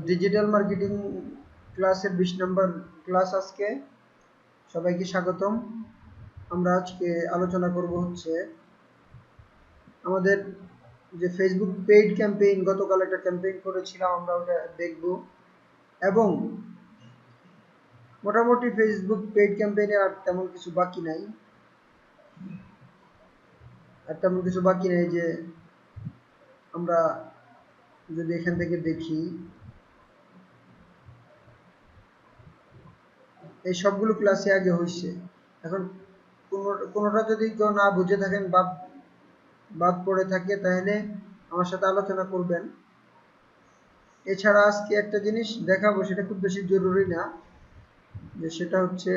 Digital marketing ক্লাসের 20 নম্বর class আজকে। সবাইকে স্বাগতম। আমরা আজকে আলোচনা করব হচ্ছে আমাদের যে ফেসবুক পেইড ক্যাম্পেইন, গতকাল একটা ক্যাম্পেইন করেছিলাম, আমরা ওটা দেখব এবং মোটামুটি ফেসবুক পেইড ক্যাম্পেইনে আর তেমন কিছু বাকি নাই, যে আমরা যদি এখান থেকে দেখি এই সবগুলো ক্লাসে আগে হয়েছে। এখন কোনোটা যদি কেউ না বুঝে থাকেন বা বাদ পড়ে থাকে তাহলে আমার সাথে আলোচনা করবেন। এছাড়া আজকে একটা জিনিস দেখাবো, সেটা খুব বেশি জরুরি না, যে সেটা হচ্ছে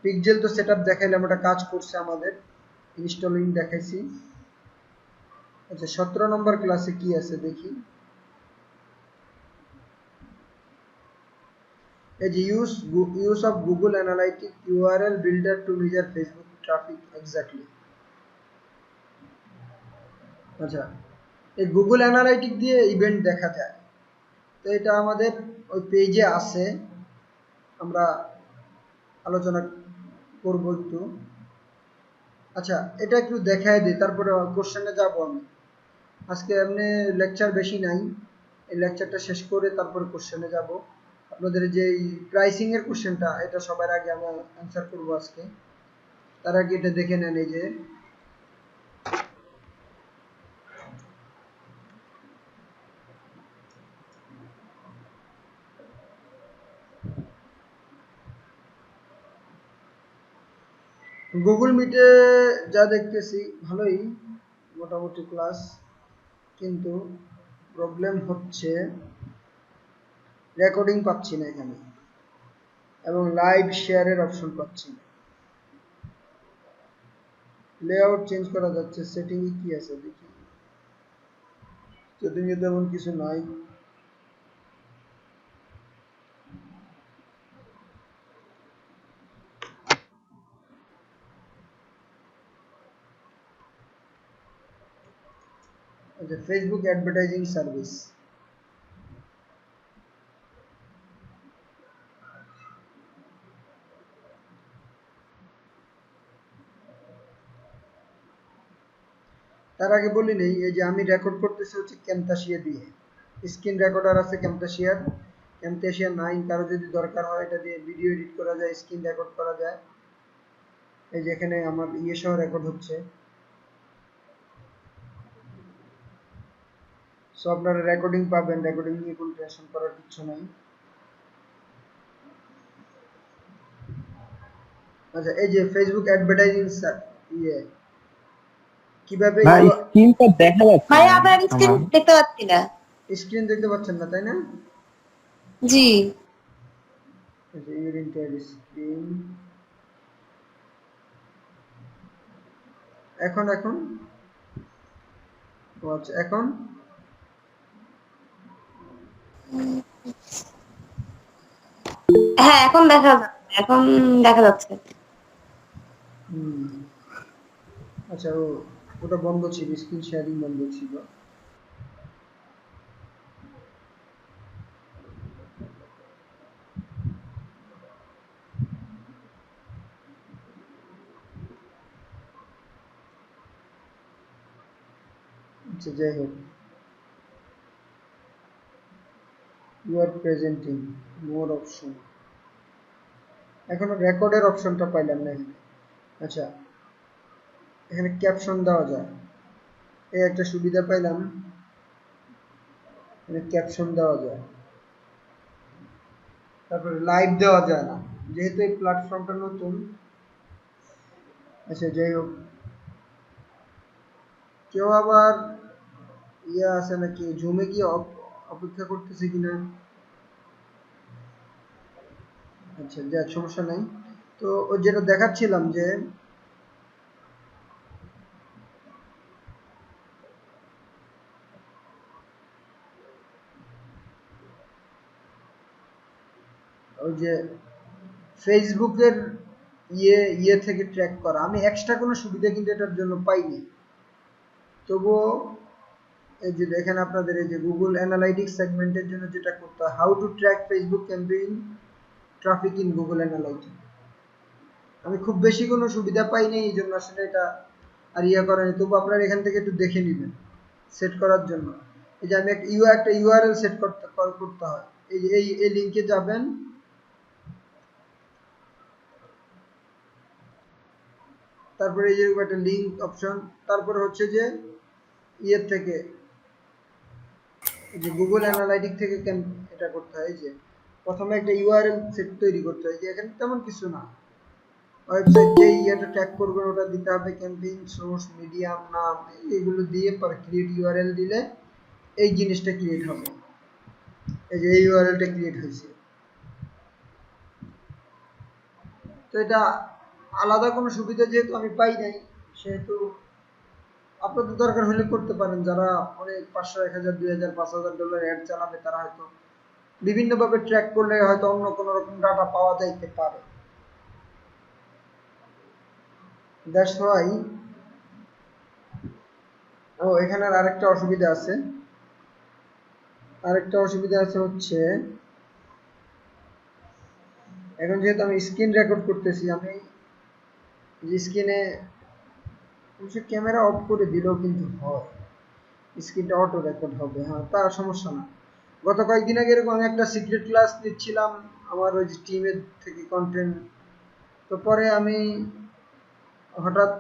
পিক্সেল তো সেটআপ দেখাইলাম, ওটা কাজ করছে, আমাদের ইনস্টলিং দেখাইছি। আচ্ছা 17 নম্বর ক্লাসে কি আছে দেখি। এই যে use of Google analytic URL builder to measure Facebook traffic exactly. আচ্ছা, এই গুগল অ্যানালাইটিক দিয়ে ইভেন্ট দেখা যায়, তো এটা আমাদের ওই পেজে আছে, আমরা আলোচনা করব একটু। আচ্ছা, এটা একটু দেখায় দিই, তারপরে কোশ্চেনে যাব। আমি আজকে এমনি লেকচার বেশি নাই, এই লেকচারটা শেষ করে তারপরে কোশ্চেনে যাব। আপনাদের যে প্রাইসিং এর কোশ্চেনটা, এটা সবার আগে আমরা অ্যান্সার করব আজকে। তার আগে এটা দেখে নেন, এই যে গুগল মিটে যা দেখতেছি ভালোই, মোটামুটি ক্লাস, কিন্তু প্রবলেম হচ্ছে রেকর্ডিং পাচ্ছি না এখানে, এবং লাইভ শেয়ারের অপশন পাচ্ছি না। লেআউট চেঞ্জ করা যাচ্ছে, সেটিং এ কি আছে দেখি। সেটিং এ তেমন কিছু নাই। আচ্ছা, ফেসবুক অ্যাডভার্টাইজিং সার্ভিস, তার আগে বলি নেই, এই যে আমি রেকর্ড করতেছি হচ্ছে ক্যামতাসিয়া দিয়ে, স্ক্রিন রেকর্ডার আছে ক্যামতাসিয়ার, ক্যামতাসিয়া 9, কারো যদি দরকার হয় এটা দিয়ে ভিডিও এডিট করা যায়, স্ক্রিন রেকর্ড করা যায়। এই যে এখানে আমার ইয়ে সহ রেকর্ড হচ্ছে, সো আপনারা রেকর্ডিং পাবেন, রেকর্ডিং নিয়ে কোনো টেনশন করার কিছু নাই। আচ্ছা, এই যে ফেসবুক অ্যাডভার্টাইজিং ইয়ে কিভাবে স্ক্রিনটা দেখা যাচ্ছে ভাই আপনার স্ক্রিন দেখতে পাচ্ছি না। স্ক্রিন দেখতে পাচ্ছেন না, তাই না? জি স্ক্রিন এখন এখন আচ্ছা, এখন হ্যাঁ এখন দেখা যাচ্ছে। আচ্ছা, ওটা বন্ধ ছিল, স্ক্রিন শেয়ারিং বন্ধ ছিল। আচ্ছা, যাই হোক, you are presenting more option, এখনো রেকর্ডের অপশনটা পাইলাম না এখানে। আচ্ছা, এখানে ক্যাপশন দেওয়া যায়, এই একটা সুবিধা পাইলাম, এখানে ক্যাপশন দেওয়া যায়, তারপরে লাইভ দেওয়া যায় না, যেহেতু এই প্ল্যাটফর্মটা নতুন। আচ্ছা, যাই হোক, কেউ আবার ইয়ে আছে নাকি, জুমে গিয়ে অপেক্ষা করতেছে কিনা। আচ্ছা, যাক, সমস্যা নাই। তো যেটা দেখাচ্ছিলাম, যে ওই যে ফেসবুকের ইয়ে থেকে ট্র্যাক করা, আমি এক্সট্রা কোনো সুবিধা কিন্তু এটার জন্য পাইনি, তবুও এই যে দেখেন আপনাদের এই যে গুগল অ্যানালাইটিক্স সেগমেন্টের জন্য যেটা করতে হয়, how to track Facebook campaign traffic in Google analytics. আমি খুব বেশি কোনো সুবিধা পাইনি, এই জন্য আসলে এটা আর ইয়ে করেনি, তবু আপনারা এখান থেকে একটু দেখে নেবেন সেট করার জন্য। এই যে আমি একটা ইউআরএল সেট করতে হয়। এই যে এই লিঙ্কে যাবেন, তারপরে এই যে একটা লিঙ্ক অপশন, তারপরে হচ্ছে যে ইয়ের থেকে এই যে গুগল অ্যানালাইটিক থেকে এটা করতে হয়। যে প্রথমে একটা ইউআরএল সেট তৈরি করতে হয়, যে এখানে তেমন কিছু না, ওয়েবসাইট যে ইয়েটা ট্যাগ করবেন ওটা দিতে হবে, ক্যাম্পেইন সোর্স মিডিয়াম নাম এগুলো দিয়ে পরে ক্রিয়েট ইউআরএল দিলে এই জিনিসটা ক্রিয়েট হবে। এই যে এই ইউআরএলটা ক্রিয়েট হয়েছে। তো এটা আলাদা কোনো সুবিধা যেহেতু আমি পাই নাই, সেহেতু আপনাদের দরকার হলে করতে পারেন। যারা অনেক 500 1000 2000 $5000 অ্যাড চালাবে, তারা হয়তো বিভিন্নভাবে ট্র্যাক করলে হয়তো অন্য কোনো রকম ডাটা পাওয়া যাইতে পারে। That's why. ও এখানে আরেকটা অসুবিধা আছে, হচ্ছে এখন যেহেতু আমি স্ক্রিন রেকর্ড করতেছি, আমি যে স্ক্রিনে ক্যামেরা অফ করে দিলেও কিন্তু হয়, স্ক্রিনটা অটো রেকর্ড হবে। হ্যাঁ, তা সমস্যা না। গত কয়েকদিন আগে এরকম আমি একটা সিক্রেট ক্লাস নিচ্ছিলাম আমার ওই যে টিমের থেকে কন্টেন্ট, তো পরে আমি হঠাৎ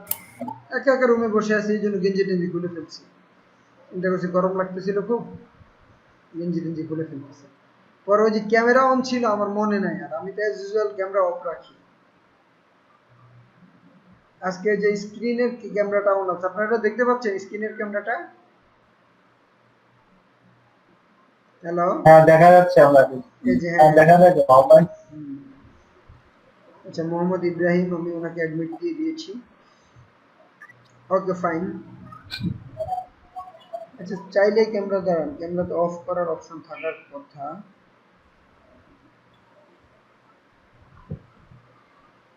একা একা রুমে বসে আছি, এই জন্য গেঞ্জি টেঞ্জি খুলে ফেলছি। চিন্তা করছি গরম লাগতেছিল খুব, গেঞ্জি টেঞ্জি খুলে ফেলতেছি। পরে ওই যে ক্যামেরা অন ছিল আমার মনে নাই, আর আমি তো অ্যাজ ইউজুয়াল ক্যামেরা অফ রাখি। আজকে যে স্ক্রিনের ক্যামেরাটা অন আছে, আপনারা দেখতে পাচ্ছেন স্ক্রিনের ক্যামেরাটা? হ্যালো, হ্যাঁ দেখা যাচ্ছে আমাকে। এই যে হ্যাঁ হ্যাঁ, দেখা যাচ্ছে মোহাম্মদ। হুম, আচ্ছা মোহাম্মদ ইব্রাহিম, আমি ওনাকে অ্যাডমিট দিয়ে দিয়েছি। Okay fine. আচ্ছা, চাইলে ক্যামেরা দাঁড়ান, ক্যামেরা তো অফ করার অপশন থাকার কথা।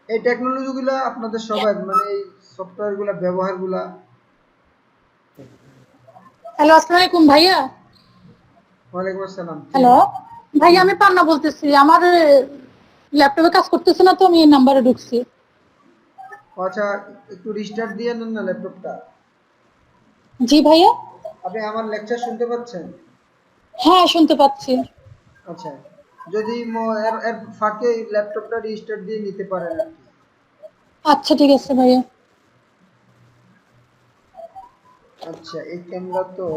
এই টেকনোলজি গুলা আপনাদের সবাই মানে এই সফটওয়্যার গুলা ব্যবহার গুলা। হ্যালো, আসসালামু আলাইকুম ভাইয়া। ওয়ালাইকুম আসসালাম। হ্যালো ভাইয়া, আমি পান্না বলতেছি। আমার ল্যাপটপে কাজ করতেছে না, তো আমি এই নাম্বারে ঢুকছি। আচ্ছা, একটু রিস্টার্ট দিয়ে নেন না ল্যাপটপটা। জি ভাইয়া। আপনি আমার লেকচার শুনতে পাচ্ছেন? হ্যাঁ, শুনতে পাচ্ছি। আচ্ছা, যদি এর এর ফাঁকে ল্যাপটপটা রিস্টার্ট দিয়ে নিতে পারেন আর কি। আচ্ছা ঠিক আছে ভাইয়া। আচ্ছা, এই ক্যামেরা তো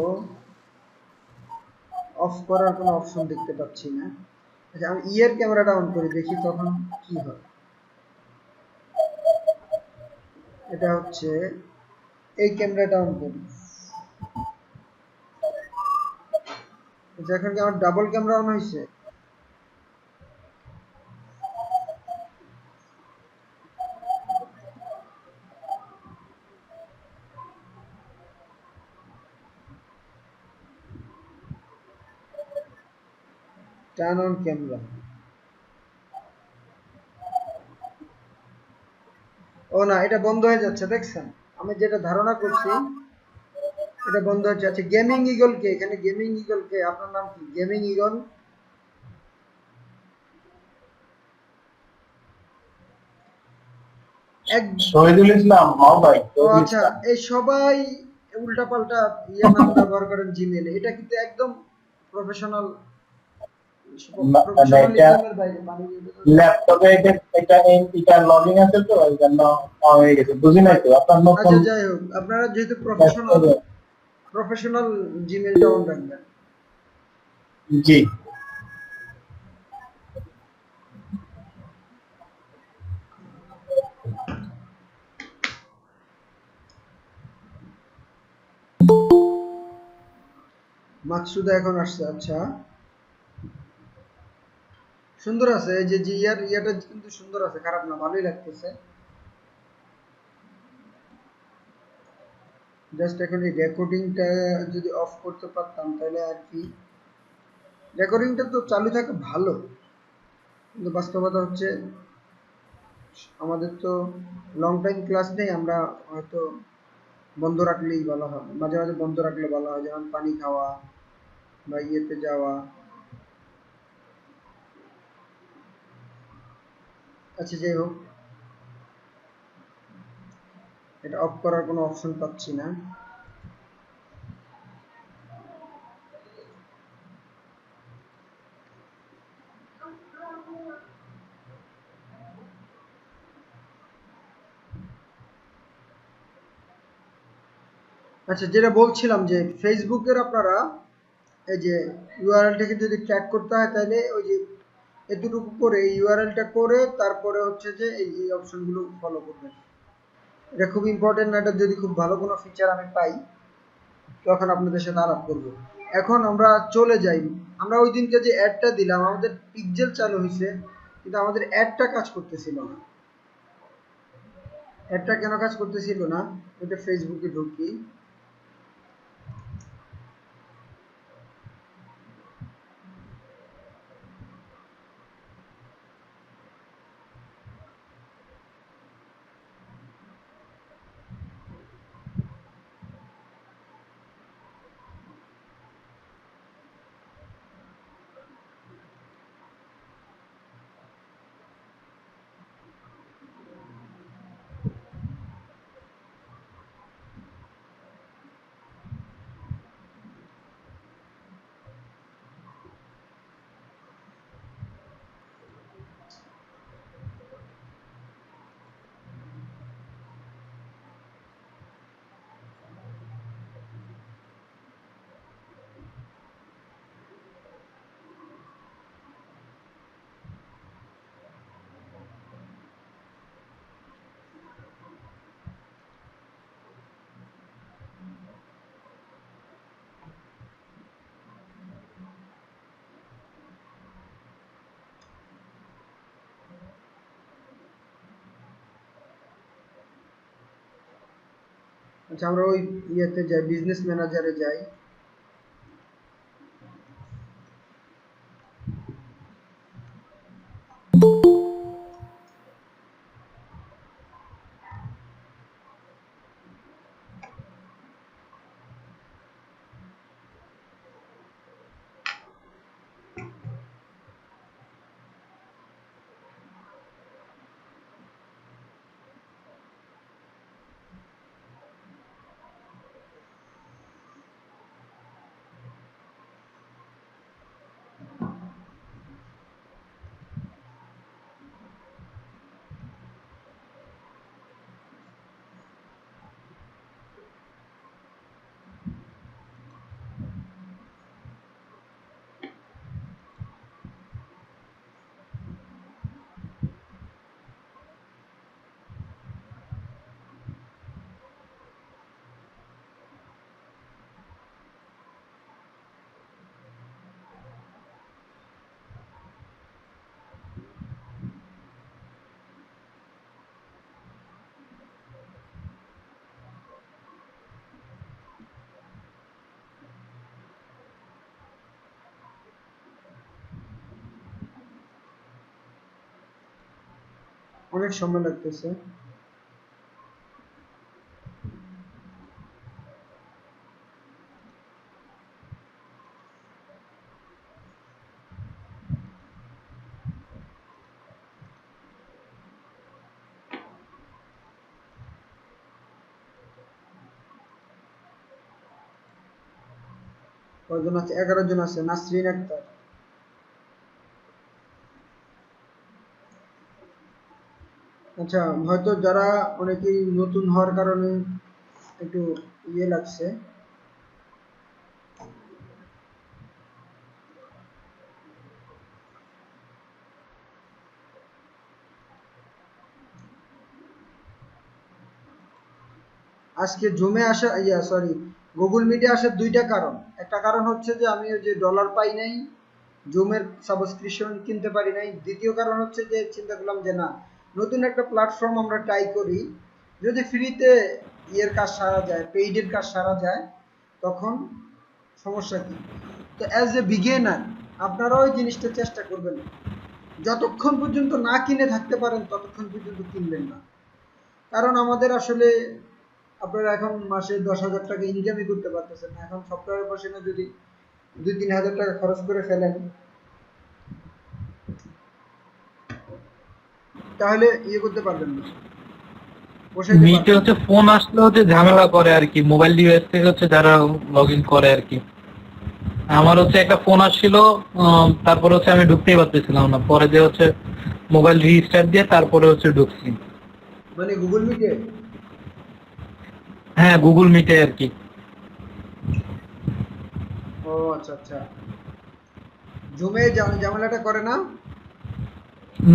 অফ করার কোনো অপশন দেখতে পাচ্ছি না। আচ্ছা, আমি ইয়ের ক্যামেরাটা অন করে দেখি তখন কি হয়। এটা হচ্ছে এই ক্যামেরাটা অন করি। আচ্ছা, এখন কি আমার ডাবল ক্যামেরা অন হয়েছে? Turn on camera. ও না, এটা বন্ধ হয়ে যাচ্ছে, দেখছেন? আমি যেটা ধারণা করছি এটা বন্ধ হচ্ছে। আচ্ছা, গেমিং ইগল কে? এখানে গেমিং ইগল কে? আপনার নাম কি? Gaming eagle? এক শহীদুল ইসলাম ভাই। ও আচ্ছা, এই সবাই উল্টাপাল্টা ইয়ে নাম ব্যবহার করেন জিমেলে, এটা কিন্তু একদম প্রফেশনাল, প্রফেশনালিজমের বাইরে মানে। ল্যাপটপে এটা লগইন আছে তো এই জন্য হয়ে গেছে, বুঝি নাই তো আপনার নতুন। আচ্ছা, যাই হোক, আপনারা যেহেতু প্রফেশনাল, প্রফেশনাল জিমেলটা অন রাখবেন। জি। মাকসুদা এখন আসছে। আচ্ছা, সুন্দর আছে, এই যে ইয়াটা কিন্তু সুন্দর আছে, খারাপ না, ভালোই লাগতেছে। জাস্ট এখন এই রেকর্ডিংটা যদি অফ করতে পারতাম তাহলে আর কি। রেকর্ডিংটা তো চালু থাকে ভালো, কিন্তু বাস্তবতা হচ্ছে আমাদের তো লং টাইম ক্লাস নেই, আমরা হয়তো বন্ধ রাখলেই ভালো হয়, মাঝে মাঝে বন্ধ রাখলে ভালো হয়, যেমন পানি খাওয়া বা ইয়েতে যাওয়া। আচ্ছা, যাই হোক, এটা অফ করার কোনো অপশন পাচ্ছি না। আচ্ছা, যেটা বলছিলাম যে ফেসবুকের আপনারা এই যে ইউআরএলটাকে যদি ট্র্যাক করতে হয়, তাহলে ওই যে এতটুকু করে ইউআরএলটা করে তারপরে হচ্ছে যে এই অপশনগুলো ফলো করবেন। এটা খুব ইম্পর্টেন্ট না, এটা যদি খুব ভালো কোনো ফিচার আমি পাই তখন আপনাদের সাথে আলাপ করব। এখন আমরা চলে যাই, আমরা ওই দিনকে যে অ্যাডটা দিলাম আমাদের পিক্সেল চালু হয়েছে, কিন্তু আমাদের অ্যাডটা কাজ করতেছিল না। অ্যাডটা কেন কাজ করতেছিল না, এটা ফেসবুকে ঢুকি। আচ্ছা, আমরা ওই ইয়েতে যাই, বিজনেস ম্যানেজারে যাই। অনেক সময় লাগতেছে। কয়জন আছে? 11 জন আছে। নাসরিন আক্তার। আচ্ছা, হয়তো যারা অনেকেই নতুন হওয়ার কারণে একটু ইয়ে লাগছে। আজকে জুমে আসা, সরি, গুগল মিটে আসার দুইটা কারণ। একটা কারণ হচ্ছে যে আমি ওই যে ডলার পাই নাই, জুমের সাবস্ক্রিপশন কিনতে পারি নাই। দ্বিতীয় কারণ হচ্ছে যে চিন্তা করলাম যে না, নতুন একটা প্ল্যাটফর্ম আমরা ট্রাই করি, যদি ফ্রিতে ইয়ের কাজ সারা যায়, পেইডের কাজ সারা যায়, তখন সমস্যা কি। তো অ্যাজ এ বিগিনার আপনারাও ওই জিনিসটা চেষ্টা করবেন, যতক্ষণ পর্যন্ত না কিনে থাকতে পারেন ততক্ষণ পর্যন্ত কিনবেন না। কারণ আমাদের আসলে আপনারা এখন মাসে 10,000 টাকা ইনকামই করতে পারতেছেন না। এখন সফটওয়্যার পাশে যদি 2-3 হাজার টাকা খরচ করে ফেলেন, তাহলে করতে পারবেন না, বসাইতে মিটে পারবেন হচ্ছে না। ফোন আসলে হচ্ছে ঝামেলা করে আর কি, মোবাইল ডিভাইস থেকে হচ্ছে যারা লগ ইন করে আর কি। আমার হচ্ছে একটা ফোন আসছিল, তারপর হচ্ছে আমি ঢুকতেই পারতেছিলাম না, পরে যে হচ্ছে মোবাইল রিস্টার্ট দিয়ে তারপরে হচ্ছে ঢুকছি। মানে গুগল মিটে? হ্যাঁ, গুগল মিটে আর কি। ও আচ্ছা আচ্ছা। জুমে ঝামেলাটা করে না?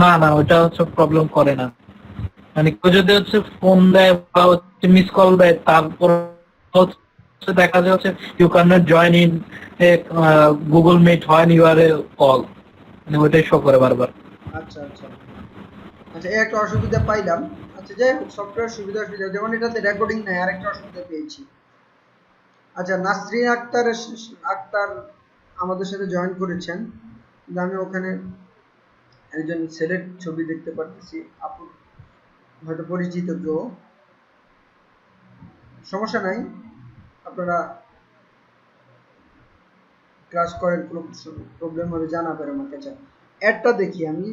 না না, ওইটা হচ্ছে প্রবলেম করে না। মানে কেউ যদি হচ্ছে ফোন দেয় বা হচ্ছে মিস কল দেয়, তারপর হচ্ছে দেখা যাচ্ছে you can not join in Google Meet when you are call, মানে ওইটাই শো করে বারবার। আচ্ছা আচ্ছা আচ্ছা, এই একটা অসুবিধা পাইলাম। আচ্ছা, যাই হোক, সফটওয়্যার সুবিধা অসুবিধা, যেমন এটাতে রেকর্ডিং নাই, আরেকটা অসুবিধা পেয়েছি। আচ্ছা, নাসরিন আক্তার আমাদের সাথে জয়েন করেছেন, কিন্তু আমি ওখানে একজন ছেলের ছবি দেখতে পারতেছি, আপু হয়তো পরিচিত কেউ। সমস্যা নাই, আপনারা ক্লাস করেন, কোনো প্রবলেম হলে জানাবেন আমাকে। আচ্ছা, অ্যাডটা দেখি আমি।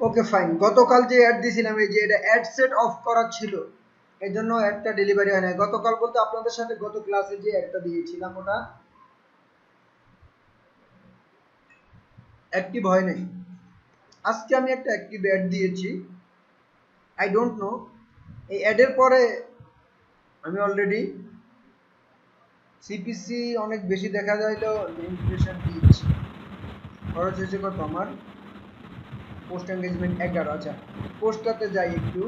ওকে ফাইন, গতকাল যে অ্যাড দিয়েছিলাম, এই যে এটা অ্যাড সেট অফ করা ছিল, এই জন্য অ্যাডটা ডেলিভারি হয় না। গতকাল বলতে আপনাদের সাথে গত ক্লাসে যে অ্যাডটা দিয়েছিলাম, ওটা অ্যাক্টিভ হয় নাই। আজকে আমি একটা অ্যাক্টিভ অ্যাড দিয়েছি, আই ডোন্ট নো। এই অ্যাডের পরে আমি অলরেডি সিপিসি অনেক বেশি দেখা যাইলেও ইমপ্রেশন দিচ্ছি। খরচ হয়েছে কত আমার? Post engagement 11। আচ্ছা, পোস্টটাতে যাই একটু।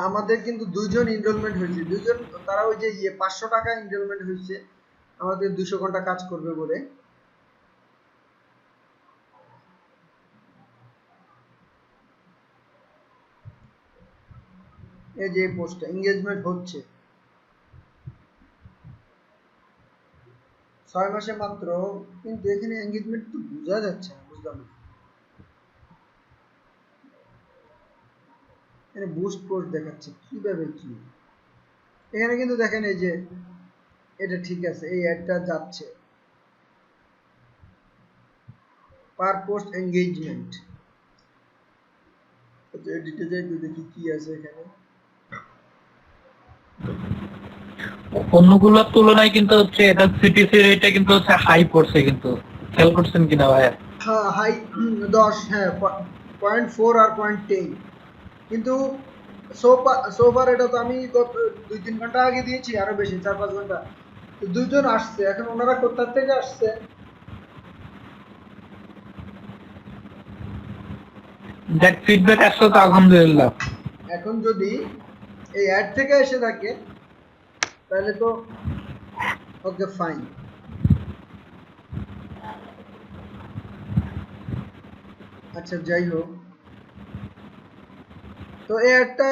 আমাদের কিন্তু 2 জন এনরোলমেন্ট হয়েছে, 2 জন, তারা ওই যে 500 টাকা এনরোলমেন্ট হয়েছে আমাদের 200 ঘন্টা কাজ করবে বলে। এই যে পোস্টটা এঙ্গেজমেন্ট হচ্ছে 6 মাসে মাত্র, কিন্তু এখানে এঙ্গেজমেন্ট তো বোঝা যাচ্ছে না, বুঝলাম না। এখানে বুস্ট পোস্ট দেখাচ্ছে কিভাবে কি? এখানে কিন্তু দেখেন, এই যে এটা ঠিক আছে, এই অ্যাডটা যাচ্ছে পার পোস্ট এঙ্গেজমেন্ট। আচ্ছা, এডিটে যাই তো দেখি কি আছে এখানে। অন্যগুলোর তুলনায় কিন্তু হচ্ছে এটা সিটিসি রেটটা কিন্তু হচ্ছে হাই পড়ছে, কিন্তু খেয়াল করছেন কিনা ভাইয়া? হ্যাঁ, হাই 10, হ্যাঁ, 0.4 আর 0.10, কিন্তু সোফার এটা তো আমি গত 2-3 ঘন্টা আগে দিয়েছি, আরো বেশি 4-5 ঘন্টা। তো 2 জন আসছে, এখন ওনারা কোথা থেকে আসছে? দেখ, ফিডব্যাক আসলে তো আলহামদুলিল্লাহ। এখন যদি এই অ্যাড থেকে এসে থাকে তাহলে তো ওকে ফাইন। আচ্ছা, যাই হোক, তো এই অ্যাডটা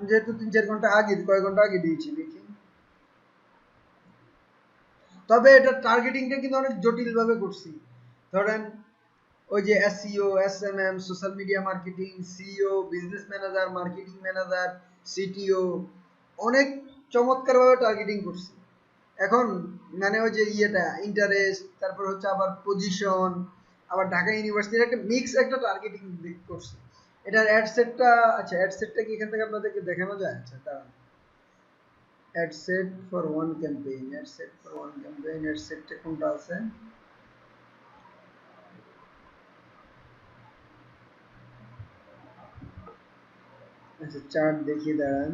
যেহেতু 3-4 ঘন্টা আগে, কয়েক ঘন্টা আগে দিয়েছি, দেখি। তবে এটা টার্গেটিংটা কিন্তু অনেক জটিল ভাবে করছি। ধরেন, ওই যে SEO, SMM, social media marketing, CEO, business manager, marketing manager, CTO, অনেক চমৎকার ভাবে টার্গেটিং করছি। এখন মানে ওই যে ইন্টারেস্ট, তারপর হচ্ছে আবার পজিশন, আবার ঢাকা ইউনিভার্সিটির একটা মিক্স একটা টার্গেটিং করছি। এটার অ্যাড সেটটা, আচ্ছা, অ্যাড সেটটা কি এখান থেকে আপনাদেরকে দেখানো যায়? আচ্ছা, দাঁড়ান। Ad set for one campaign, ad set for one campaign, ad সেটটা কোনটা আছে? আচ্ছা, চার্ট দেখি, দাঁড়ান।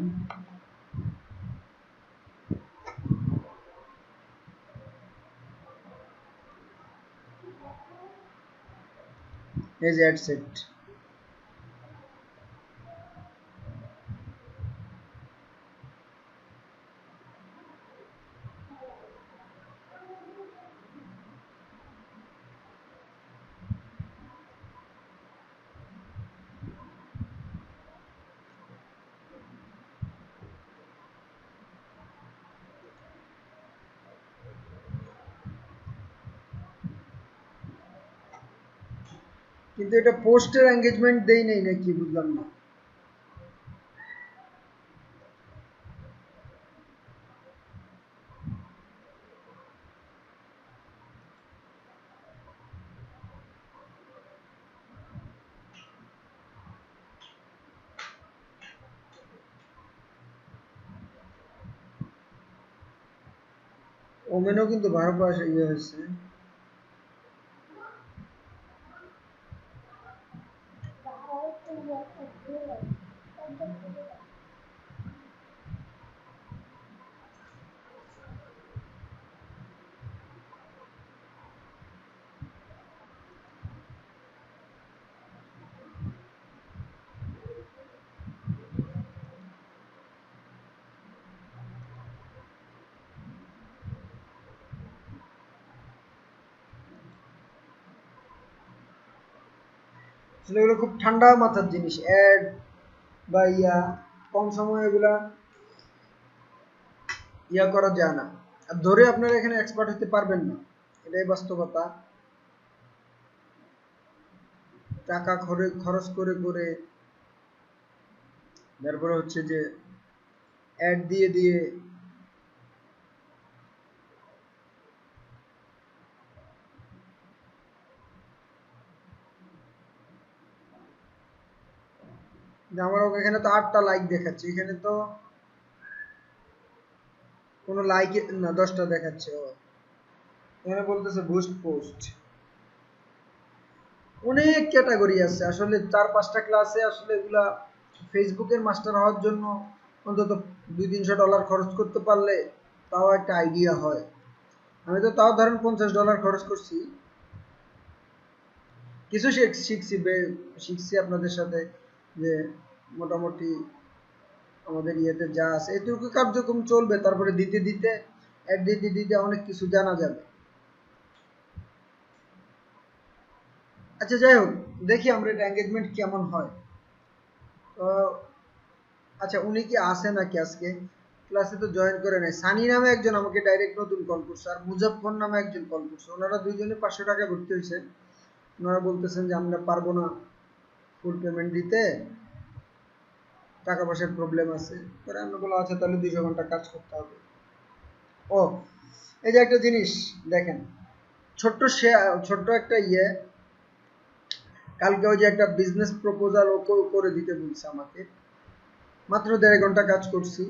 এই যে অ্যাড সেট, কিন্তু এটা পোস্টের এঙ্গেজমেন্ট দেই নাই নাকি বুঝলাম না। ওমেনও কিন্তু ভালো পাশে ইয়ে হয়েছে। আসলে এগুলো খুব ঠান্ডা মাথার জিনিস, অ্যাড বা কম সময়ে এগুলা করা যায় না, আর ধরে আপনারা এখানে এক্সপার্ট হতে পারবেন না, এটাই বাস্তবতা। টাকা খরচ করে করে তারপরে হচ্ছে যে অ্যাড দিয়ে দিয়ে আমার এখানে তো 8টা লাইক দেখাচ্ছে, এখানে তো কোনো লাইক না, 10টা দেখাচ্ছে। এখানে বলতেছে বুস্ট পোস্ট। অনেক ক্যাটাগরি আছে আসলে, 4-5টা ক্লাসে আসলে এগুলা ফেসবুকের মাস্টার হওয়ার জন্য অন্তত $200-300 খরচ করতে পারলে তাও একটা আইডিয়া হয়। আমি তো তাও ধরেন $50 খরচ করছি, কিছু শিখছি আপনাদের সাথে, যে মোটামুটি আমাদের ইয়েতে যা আছে এটুকু কার্যক্রম চলবে, তারপরে দিতে দিতে অ্যাড দিতে দিতে অনেক কিছু জানা যাবে। আচ্ছা যাই হোক, দেখি আমরা এটা এঙ্গেজমেন্ট কেমন হয়। তো আচ্ছা, উনি কি আসে নাকি আজকে ক্লাসে? তো জয়েন করে নাই। সানি নামে একজন আমাকে ডাইরেক্ট নতুন কল করছে, আর মুজাফফর নামে একজন কল করছে। ওনারা দুইজনে 500 টাকা ভর্তি হয়েছে। ওনারা বলতেছেন যে আমরা পারবো না ফুল পেমেন্ট দিতে, টাকা পয়সার প্রবলেম আছে। পরে আমরা বলা আছে তাহলে 200 ঘন্টা কাজ করতে হবে। ও, এই যে একটা জিনিস দেখেন, ছোট্ট একটা কালকে ওই যে একটা বিজনেস প্রপোজাল ও করে দিতে বলছে আমাকে, মাত্র 1.5 ঘন্টা কাজ করছি,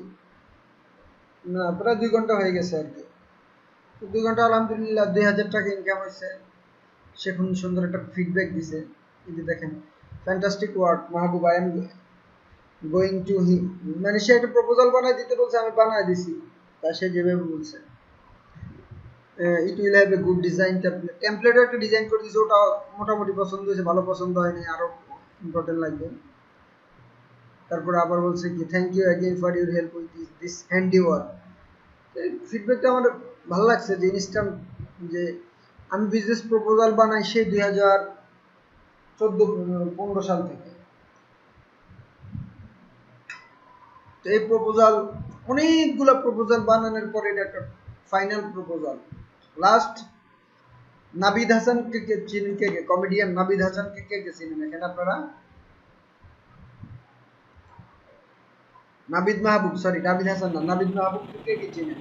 না প্রায় 2 ঘন্টা হয়ে গেছে আর কি। 2 ঘন্টা আলহামদুলিল্লাহ 2000 টাকা ইনকাম হয়েছে। সে খুব সুন্দর একটা ফিডব্যাক দিছে, কিন্তু দেখেন fantastic work Mahbub, I am going to him, মানে সে একটা প্রপোজাল বানাই দিতে বলছে, আমি বানাই দিছি, তা সে যেভাবে বলছে it will have a good design টেমপ্লেটও একটা ডিজাইন করে দিয়েছে, ওটা মোটামুটি পছন্দ হয়েছে, ভালো পছন্দ হয়নি, আরো ইম্পর্টেন্ট লাগবে। তারপরে আবার বলছে কি thank you again for your help with this handy work. ফিডব্যাকটা আমার ভালো লাগছে, যে ইনস্ট্যান্ট, যে আমি বিজনেস প্রপোজাল বানাই সেই 2014-15 সাল থেকে। তো এই প্রপোজাল, অনেকগুলো প্রপোজাল বানানোর পরে এটা একটা ফাইনাল প্রপোজাল। লাস্ট নাবিদ হাসানকে চিনেন? কে কমেডিয়ান নাবিদ হাসানকে কে চিনেন এখানে আপনারা? নাবিদ মাহবুব, সরি নাবিদ হাসান না, নাবিদ মাহবুব কে চিনেন?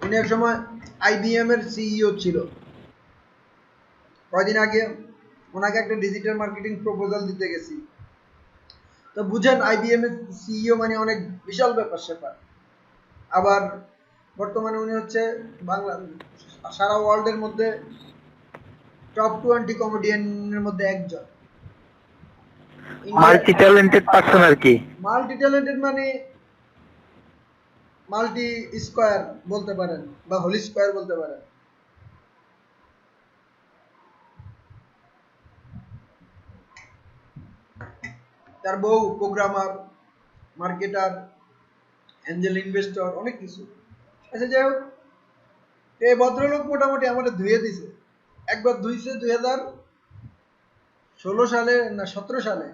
উনি এক সময় IBM এর সিইও ছিল। কয়দিন আগে ওনাকে একটা ডিজিটাল মার্কেটিং প্রপোজাল দিতে গেছি। তো বুঝেন IBM এর সিইও মানে অনেক বিশাল ব্যাপার স্যাপার। আবার বর্তমানে উনি হচ্ছে বাংলা সারা ওয়ার্ল্ডের মধ্যে টপ 20 কমেডিয়ানের মধ্যে একজন। মাল্টি ট্যালেন্টেড পারসন আর কি। মাল্টি ট্যালেন্টেড মানে মাল্টি স্কয়ার বলতে পারেন, বা হোলি স্কয়ার বলতে পারেন। তার বউ প্রোগ্রামার, মার্কেটার, অ্যাঞ্জেল ইনভেস্টর, অনেক কিছু। আচ্ছা যাই হোক, এই ভদ্রলোক মোটামুটি আমাদের ধুয়ে দিছে। একবার ধুইছে 2016 সালে না 17 সালে,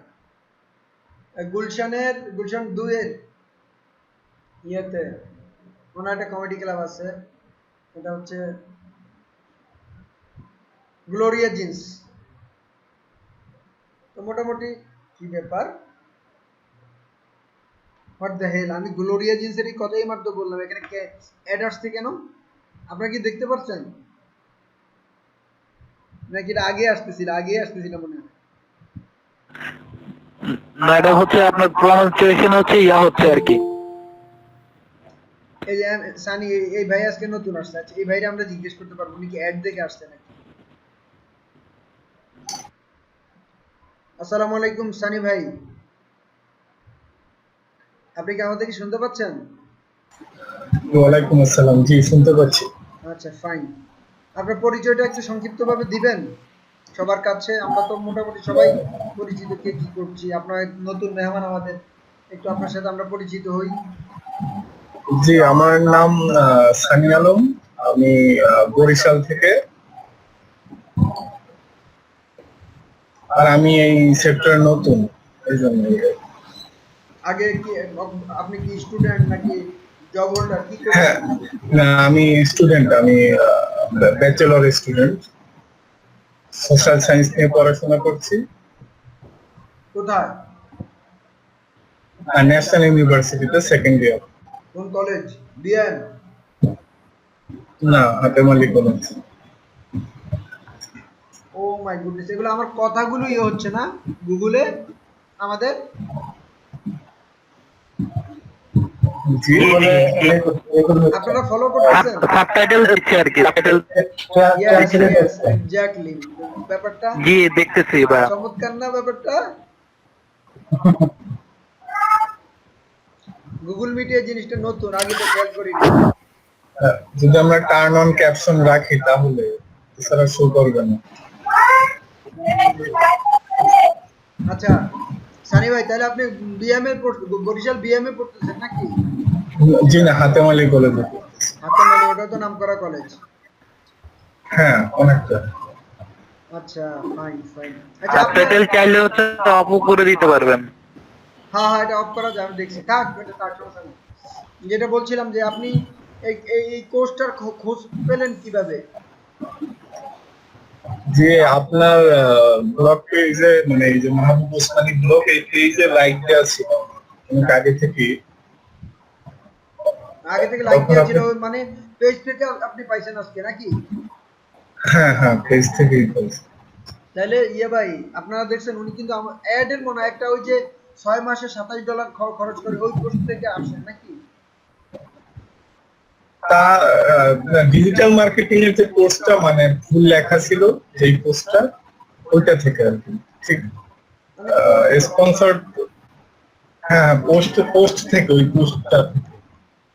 গুলশান 2 এর ইয়েতে ওনার একটা কমেডি ক্লাব আছে, এটা হচ্ছে গ্লোরিয়া জিন্স। তো মোটামুটি কি ব্যাপার, হোয়াট দ্য হেল, আমি গ্লোরিয়া জিন্সেরই কথাই মাত্র বললাম, এখানে অ্যাড আসছে কেন আপনারা কি দেখতে পাচ্ছেন, নাকি এটা আগে আসতেছিল মনে হয়। না, এটা হচ্ছে আপনার প্রনাউন্সিয়েশন হচ্ছে ইয়া হচ্ছে আর কি। এই যে সানি, এই ভাই আজকে নতুন আসছে, আচ্ছা এই ভাইরে আমরা জিজ্ঞেস করতে পারবো উনি কি অ্যাড দেখে আসছে নাকি। আসসালামু আলাইকুম সানি ভাই, আপনি কি আমাদেরকে শুনতে পাচ্ছেন? ওয়ালাইকুম আসসালাম, জি শুনতে পাচ্ছি। আচ্ছা ফাইন, আপনার পরিচয়টা একটু সংক্ষিপ্তভাবে দিবেন সবার কাছে, আমরা তো মোটামুটি সবাই পরিচিত কে কি করছি, আপনার নতুন মেহমান আমাদের, একটু আপনার সাথে আমরা পরিচিত হই। জি, আমার নাম সানি আলম, আমি বরিশাল থেকে, আর আমি এই সেক্টরে নতুন, এই জন্য। আগে কি আপনি কি স্টুডেন্ট নাকি জব হোল্ডার কি হ্যাঁ, করেন? না আমি স্টুডেন্ট, আমি ব্যাচেলর স্টুডেন্ট, সোশ্যাল সায়েন্স নিয়ে পড়াশোনা করছি কোথায়? ন্যাশনাল ইউনিভার্সিটিতে সেকেন্ড ইয়ার। কোন কলেজ? বিএন? না, Hatem Ali college. O my goodness, এগুলো আমার কথাগুলো ইয়ে হচ্ছে না গুগলে আমাদের? জি, আপনারা ফলো করতেছেন? সাবটাইটেল দিচ্ছে আর কি, সাবটাইটেল। ইয়েস ইয়েস এক্স্যাক্টলি, ব্যাপারটা জি দেখতেছি বা চমৎকার না ব্যাপারটা? গুগল মিটে এই জিনিসটা নতুন, আগে তো খেয়াল করিনি। যদি আমরা টার্ন অন ক্যাপশন রাখি তাহলে এছাড়া শো করবে না। আচ্ছা সানি ভাই, তাহলে আপনি বিএমএ বরিশাল বিএমএ পড়তেছেন নাকি? জি না, হাতেমালি কলেজে। আচ্ছা, মানে ওটা তো নামকরা কলেজ। হ্যাঁ, অনেকটা। আচ্ছা ফাইন ফাইন। আচ্ছা আপনার, সাবটাইটেল চাইলে হচ্ছে অফও করে দিতে পারবেন। হ্যাঁ হ্যাঁ এটা অফ করা যায়, আমি দেখছি, থাক এটা থাক, সমস্যা নেই। যেটা বলছিলাম যে আপনি এই এই কোর্সটার খোঁজ পেলেন কিভাবে? যে আপনার ব্লগ পেজে, মানে এই যে মাহবুব ওসমানী ব্লগ, এই পেজে লাইক দেওয়া ছিল অনেক আগে থেকে। আগে থেকে লাইক দেওয়া ছিল, মানে পেজ থেকে আপনি পাইছেন আজকে নাকি? হ্যাঁ হ্যাঁ, পেজ থেকেই পাইছি। তাহলে ইয়ে ভাই, আপনারা দেখছেন উনি কিন্তু অ্যাড এর মনে হয় একটা, ওই যে 6 মাসে $27 খরচ করে ওই পোস্ট থেকে আসেন নাকি? তা ডিজিটাল মার্কেটিং এর যে পোস্টটা, মানে ভুল লেখা ছিল যেই পোস্টটা, ওইটা থেকে আর কি। ঠিক, স্পন্সর। হ্যাঁ, পোস্ট থেকে, ওই পোস্টটা।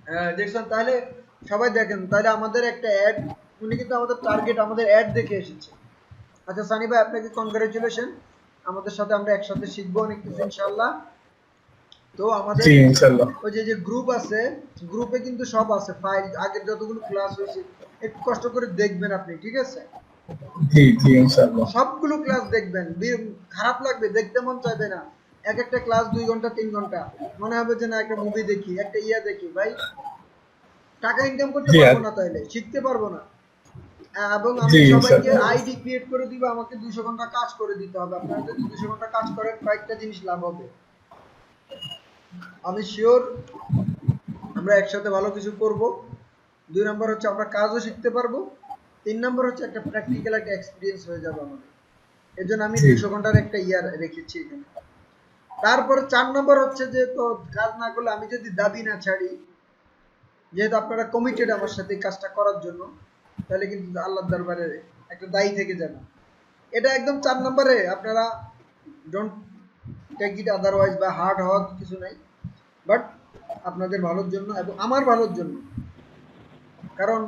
হ্যাঁ দেখছেন, তাহলে সবাই দেখেন, তাহলে আমাদের একটা অ্যাড, উনি কিন্তু আমাদের টার্গেট আমাদের অ্যাড দেখে এসেছে। আচ্ছা সানি ভাই, আপনাকে কনগ্রাচুলেশন, আমাদের সাথে আমরা একসাথে শিখবো অনেক কিছু ইনশাআল্লাহ। তো আমাদের জি ইনশাআল্লাহ। ওই যে গ্রুপ আছে, গ্রুপে কিন্তু সব আছে, ফাইল আগের যতগুলো ক্লাস হয়েছে, একটু কষ্ট করে দেখবেন আপনি, ঠিক আছে? জি জি ইনশাআল্লাহ। সবগুলো ক্লাস দেখবেন, খারাপ লাগবে, দেখতে মন চাইবে না। এক একটা ক্লাস 2 ঘন্টা 3 ঘন্টা, মনে হবে যে না একটা মুভি দেখি, একটা ইয়া দেখি। ভাই টাকা ইনকাম করতে পারবো না, তাইলে শিখতে পারবো না। এবং আমি সবাইকে আইডি ক্রিয়েট করে দিব, আমাকে 200 ঘন্টা কাজ করে দিতে হবে। আপনারা যদি 200 ঘন্টা কাজ করেন, কয়েকটা জিনিস লাভ হবে, আমি শিওর। আমরা একসাথে ভালো কিছু করব। 2 নাম্বার হচ্ছে আমরা কাজও শিখতে পারবো। 3 নাম্বার হচ্ছে একটা প্র্যাকটিক্যাল একটা এক্সপেরিয়েন্স হয়ে যাবে আমাদের। এর জন্য আমি 200 ঘন্টার একটা ইয়ার রেখেছি এখানে। তারপরে 4 নাম্বার হচ্ছে যে, তো কাজ না করলে আমি যদি দাবি না ছাড়ি, যেহেতু আপনারা কমিটেড আমার সাথে কাজটা করার জন্য, তাহলে কিন্তু আল্লাহর দরবারে একটা দায়ী থেকে যাবে। এটা একদম 4 নম্বরে, আপনারা ডোন্ট টেক ইট আদারওয়াইজ বা হার্ড হওয়ার কিছু নাই, বাট আপনাদের ভালোর জন্য এবং আমার ভালোর জন্য। কারণ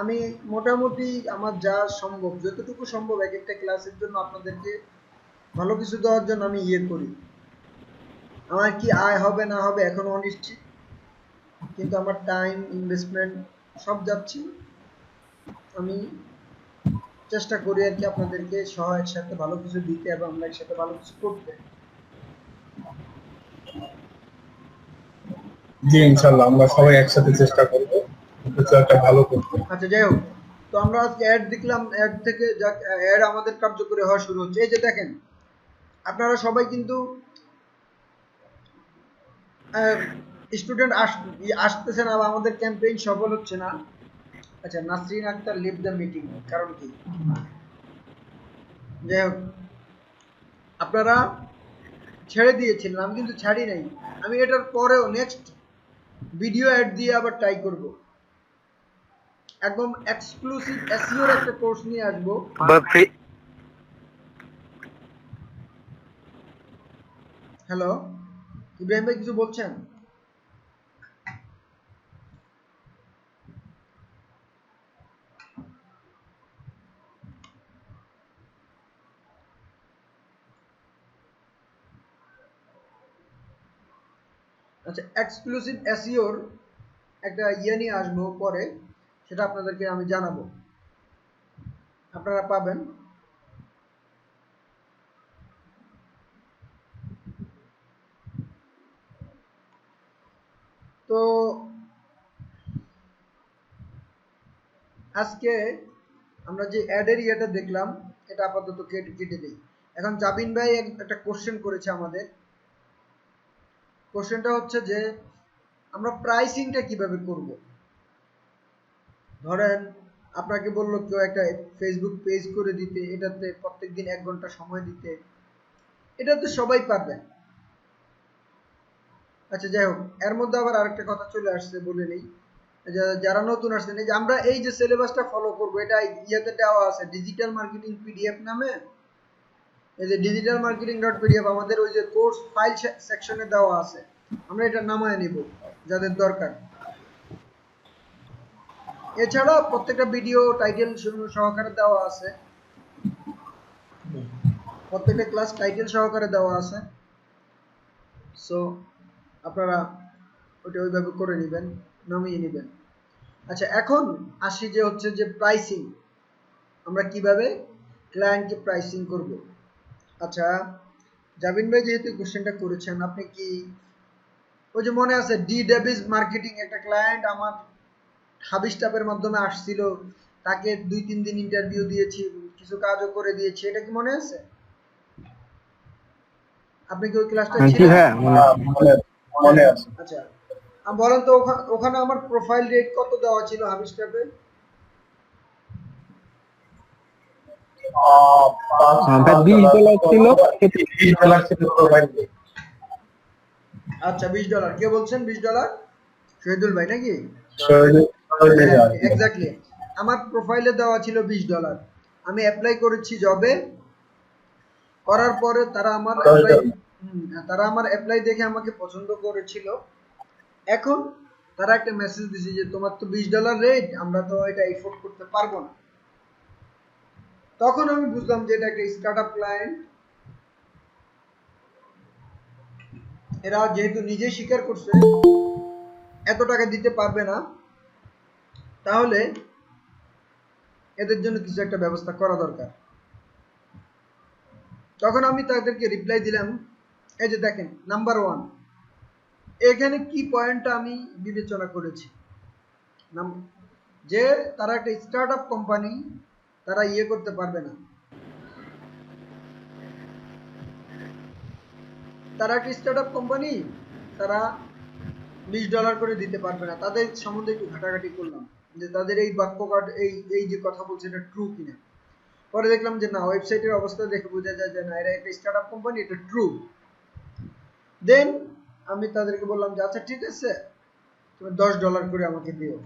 আমি মোটামুটি আমার যা সম্ভব, যতটুকু সম্ভব এক একটা ক্লাসের জন্য আপনাদেরকে ভালো কিছু দেওয়ার জন্য আমি ইয়ে করি। আমার কি আয় হবে না হবে এখনো অনিশ্চিত, কিন্তু আমার টাইম ইনভেস্টমেন্ট সব যাচ্ছে। আমি চেষ্টা করি আর কি আপনাদেরকে সহ একসাথে ভালো কিছু দিতে এবং আমরা একসাথে ভালো কিছু করতে। জি ইনশাআল্লাহ, আমরা সবাই একসাথে চেষ্টা করব প্রচারটা ভালো করতে। আচ্ছা যাই হোক, তো আমরা আজকে অ্যাড দেখলাম, অ্যাড থেকে অ্যাড আমাদের কার্যকরী হওয়া শুরু হচ্ছে। এই যে দেখেন, আপনারা সবাই কিন্তু স্টুডেন্ট আসতেছে না বা আমাদের ক্যাম্পেইন সফল হচ্ছে না। আচ্ছা, Nasreen Akhtar leave the meeting, কারণ কি? যাই হোক, আপনারা ছেড়ে দিয়েছিলেন, আমি কিন্তু ছাড়ি নাই। আমি এটার পরেও নেক্সট ভিডিও অ্যাড দিয়ে আবার ট্রাই করব। একদম এক্সক্লুসিভ এসইওর একটা কোর্স নিয়ে আসবো। হ্যালো, ইব্রাহিম ভাই কিছু বলছেন? আচ্ছা, এক্সক্লুসিভ এসইওর একটা ইয়ে নিয়ে আসবো পরে, সেটা আপনাদেরকে আমি জানাবো, আপনারা পাবেন। তো আজকে আমরা যে অ্যাডের ইয়েটা দেখলাম, এটা আপাতত কেটে দিই। এখন জাবিন ভাই একটা কোশ্চেন করেছে আমাদের। কোশ্চেনটা হচ্ছে যে আমরা প্রাইসিংটা কিভাবে করব। ধরেন আপনাকে বললো কেউ একটা ফেসবুক পেজ করে দিতে, এটাতে প্রত্যেকদিন 1 ঘন্টা সময় দিতে, এটা তো সবাই পারবে। আচ্ছা যাই হোক, এর মধ্যে আবার আরেকটা কথা চলে আসছে, বলে নেই। যারা নতুন আসছেন, এই যে আমরা এই যে সিলেবাসটা ফলো করব, এটা ইয়েতে দেওয়া আছে ডিজিটাল মার্কেটিং পিডিএফ নামে। এই যে ডিজিটাল মার্কেটিং ডট পিডিএফ আমাদের ওই যে কোর্স ফাইল সেকশনে দেওয়া আছে। আমরা এটা নামায় নিব যাদের দরকার। এছাড়া প্রত্যেকটা ভিডিও টাইটেল সহকারে দেওয়া আছে, প্রত্যেকটা ক্লাস টাইটেল সহকারে দেওয়া আছে। সো আপনারা ওটা ওইভাবে করে নেবেন, নামিয়ে নেবেন। আচ্ছা, এখন আসি যে হচ্ছে যে প্রাইসিং, আমরা কিভাবে ক্লায়েন্টকে প্রাইসিং করব। আচ্ছা, জাবিন ভাই যেহেতু কোশ্চেনটা করেছেন, আপনি কি ওই যে মনে আছে ডি ডেভিস মার্কেটিং একটা ক্লায়েন্ট আমার হাবি স্টাফের মাধ্যমে আসছিল, তাকে 2-3 দিন ইন্টারভিউ দিয়েছি, কিছু কাজও করে দিয়েছি, এটা কি মনে আছে? আপনি কি ওই ক্লাসটা ছিলেন? হ্যাঁ, মনে আছে। আচ্ছা, বলেন তো ওখানে আমার প্রোফাইল রেট কত দেওয়া ছিল হাবি স্টাফে? $20 ছিল প্রোফাইল। আচ্ছা, $20। কে বলছেন $20? শহীদুল ভাই নাকি? $20। এক্স্যাক্টলি, আমার প্রোফাইলে দেওয়া ছিল $20। আমি অ্যাপ্লাই করেছি জবে, করার পরে তারা আমার অ্যাপ্লাই দেখে আমাকে পছন্দ করেছিল। এখন তারা একটা মেসেজ দিছে যে তোমার তো $20 রেট, আমরা তো এটা এফোর্ড করতে পারবো না। তখন আমি বুঝলাম যে এটা একটা স্টার্টআপ ক্লায়েন্ট। এরা যেহেতু নিজে স্বীকার করছে এত টাকা দিতে পারবে না, তাহলে এদের জন্য কিছু একটা ব্যবস্থা করা দরকার। তখন আমি তাদেরকে রিপ্লাই দিলাম, এই যে দেখেন, নাম্বার 1, এখানে কি পয়েন্টটা আমি বিবেচনা করেছি, যে তারা একটা স্টার্টআপ কোম্পানি, তারা ইয়ে করতে পারবে না, তারা একটা স্টার্টআপ কোম্পানি, তারা $20 করে দিতে পারবে না। তাদের সম্বন্ধে একটু ঘাটাঘাটি করলাম যে তাদের এই বাক্যকাট, এই যে কথা বলছে এটা ট্রু কিনা। পরে দেখলাম যে না, ওয়েবসাইটের অবস্থা দেখে বোঝা যায় যে না, এরা একটা স্টার্টআপ কোম্পানি, এটা ট্রু। দেন আমি তাদেরকে বললাম যে আচ্ছা ঠিক আছে, তুমি $10 করে আমাকে দিও।